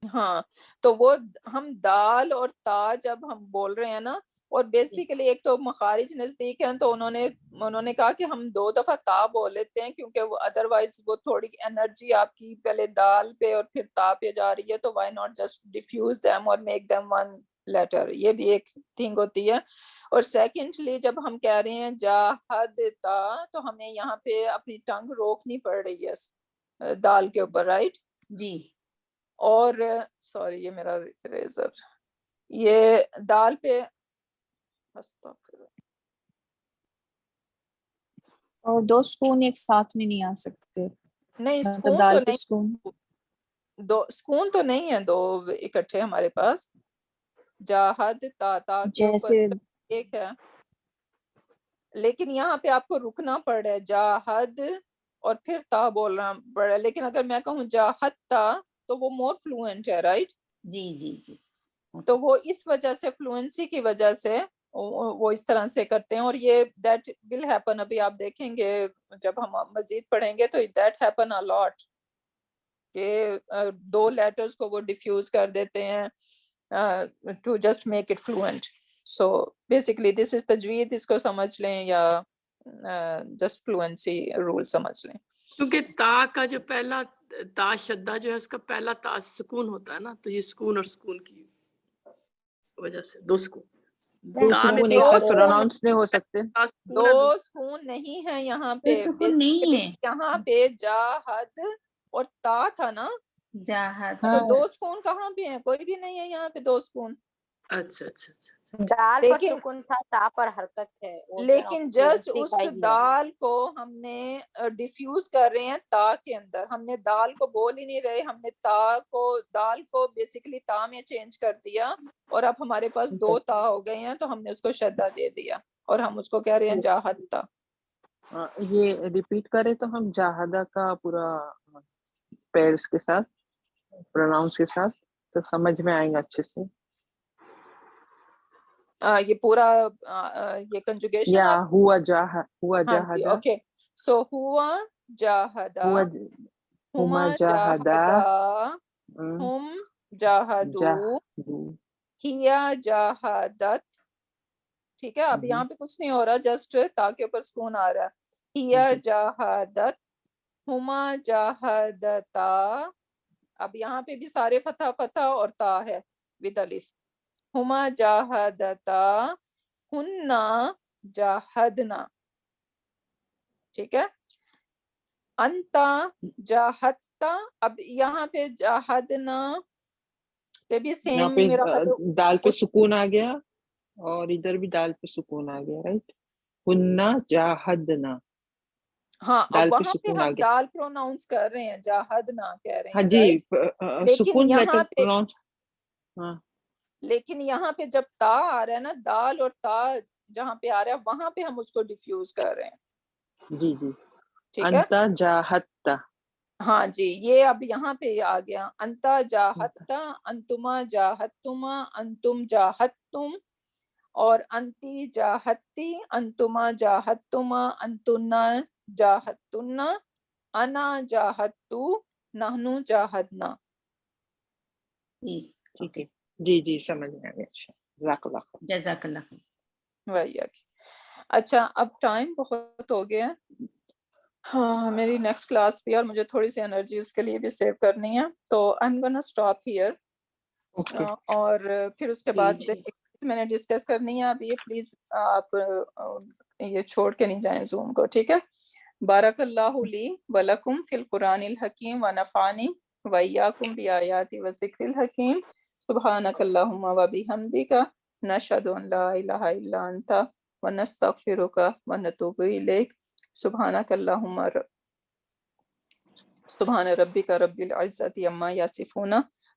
ہاں تو وہ ہم دال اور تا جب ہم بول رہے ہیں نا, اور بیسیکلی ایک تو مخارج نزدیک ہیں تو انہوں نے کہا کہ ہم 2 دفعہ تا بول لیتے ہیں کیونکہ وہ ادروائز وہ تھوڑی انرجی آپ کی پہلے دال پہ اور پھر تا پہ جا رہی ہے, تو why not just diffuse them اور میک دیم ون لیٹر. یہ بھی ایک تھنگ ہوتی ہے. اور سیکنڈلی جب ہم کہہ رہے ہیں جاہد تا تو ہمیں یہاں پہ اپنی ٹنگ روکنی پڑ رہی ہے دال کے اوپر رائٹ جی. اور سوری یہ میرا ریزر, یہ دال پہ اور 2 سکون ایک ساتھ میں نہیں آ سکتے. نہیں مطلب سکون دال تو پہ نہیں, سکون 2 سکون تو نہیں ہے 2 اکٹھے ہمارے پاس. جاہد تا کے اوپر جیسے ایک ہے, لیکن یہاں پہ آپ کو رکنا پڑ رہا ہے جاہد اور پھر تا بولنا پڑ رہا ہے. لیکن اگر میں کہوں جاہد تا تو وہ مور فلوئنٹ ہے رائٹ. جی جی جی. تو وہ اس وجہ سے فلوئنسی کی وجہ سے وہ اس طرح سے کرتے ہیں. اور یہ دیٹ ول ہیپن, ابھی آپ دیکھیں گے جب ہم مزید پڑھیں گے تو دیٹ ہیپن ا لاٹ کہ 2 لیٹرز کو وہ ڈیفیوز کر دیتے ہیں to just make it fluent. So basically this is تجوید, اس کو سمجھ لیں یا جسٹ فلوئنسی رول سمجھ لیں. کیونکہ تا کا جو پہلا تا شدہ جو ہے اس کا پہلا تا سکون ہوتا ہے نا, تو یہ سکون اور سکون کی وجہ سے 2 سکون. 2 تا میں سکون دو ایک ساتھ سکون پروناؤنس نہیں ہو سکتے. 2 سکون نہیں ہے یہاں پہ. کوئی سکون نہیں بیسیکلی ہے. یہاں پہ جاہد اور تا تھا نا, جاہد تو 2 سکون کہاں پہ ہیں؟ کوئی بھی نہیں ہے یہاں پہ 2 سکون. اچھا اچھا اچھا. دال پر لیکن سکون تھا, تا پر حرکت ہے. وہ لیکن جسٹ اس کا ہی ہے. دال کو ہم نے ڈیفیوز کر رہے ہیں تا کے اندر. ہم نے دال کو بول ہی نہیں رہے, ہم نے دال کو بیسیکلی تا میں چینج کر دیا, اور اب ہمارے پاس 2 تا ہو گئے ہیں تو ہم نے اس کو شدہ دے دیا اور ہم اس کو کہہ رہے ہیں جاہد تا. یہ ریپیٹ کرے تو ہم جاہدہ کا پورا پیرس کے ساتھ پروناؤنس کے ساتھ تو سمجھ میں آئیں گا اچھے سے. یہ پورا یہ کنجوگیشن یا آپ ہوا جاہدہ. اوکے. سو ہوا جاہدہ, ہما جاہدہ, جاہدہ, ہم جاہدو, ہیا جاہدت. ٹھیک ہے, اب یہاں پہ کچھ نہیں ہو رہا, جسٹ تا کے اوپر سکون آ رہا ہے. ہیا جاہدت, ہما جاہدتا. اب یہاں پہ بھی سارے فتح فتح اور تا ہے ود الف. ہما جاہدتا ہننا جاہدنا. ٹھیک ہے. انتا جاہدتا, اب یہاں پہ جاہدنا پہ بھی یہاں سیم پہ میرا خیال دال پہ سکون آ گیا اور ادھر بھی دال پہ سکون آ گیا رائٹ. ہننا جاہدنا. ہاں, اب دال پہ وہاں پہ سکون آ ہم گیا. دال پروناؤنس کر رہے ہیں, جاہدنا کہہ رہے ہاں ہیں جی, رائٹ. سکون لیٹر پہ پروناؤنس. ہاں لیکن یہاں پہ جب تا آ رہا ہے نا, دال اور تا جہاں پہ آ رہا ہے وہاں پہ ہم اس کو ڈیفیوز کر رہے ہیں. جی جی. ٹھیک ہے. انتا جاہدتا. ہاں جی, یہ اب یہاں پہ آ گیا. انتا جاہدتا, انتما جاہدتما, انتم جاہدتم, اور انتی جاہدتی, انتما جاہدتما, انتنا جاہدتنا، انا جاہدتو، نحنو جاہدنا. جی ٹھیک ہے جی جی سمجھ میں آ گیا. اچھا جزاک اللہ خیر. جزاک اللہ خیر. وہی. اچھا اب ٹائم بہت ہو گیا ہے. ہاں میری نیکسٹ کلاس بھی اور مجھے تھوڑی سی انرجی اس کے لیے بھی سیو کرنی ہے، تو I am gonna stop here. اور پھر اس کے بعد میں نے ڈسکس کرنی ہے. اب یہ پلیز آپ یہ چھوڑ کے نہیں جائیں زوم کو، ٹھیک ہے. بارک اللہ لی ولکم فی القرآن الحکیم ونفعنی وإیاکم بآیات والذکر الحکیم. سبحانک اللہم وبحمدک، نشہد ان لا الہ الا انت ونستغفرک ونتوب الیک. سبحانک اللہم سبحان ربک رب العزت عما یصفون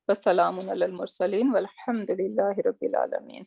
وسلام علی المرسلین والحمد للہ رب العالمین.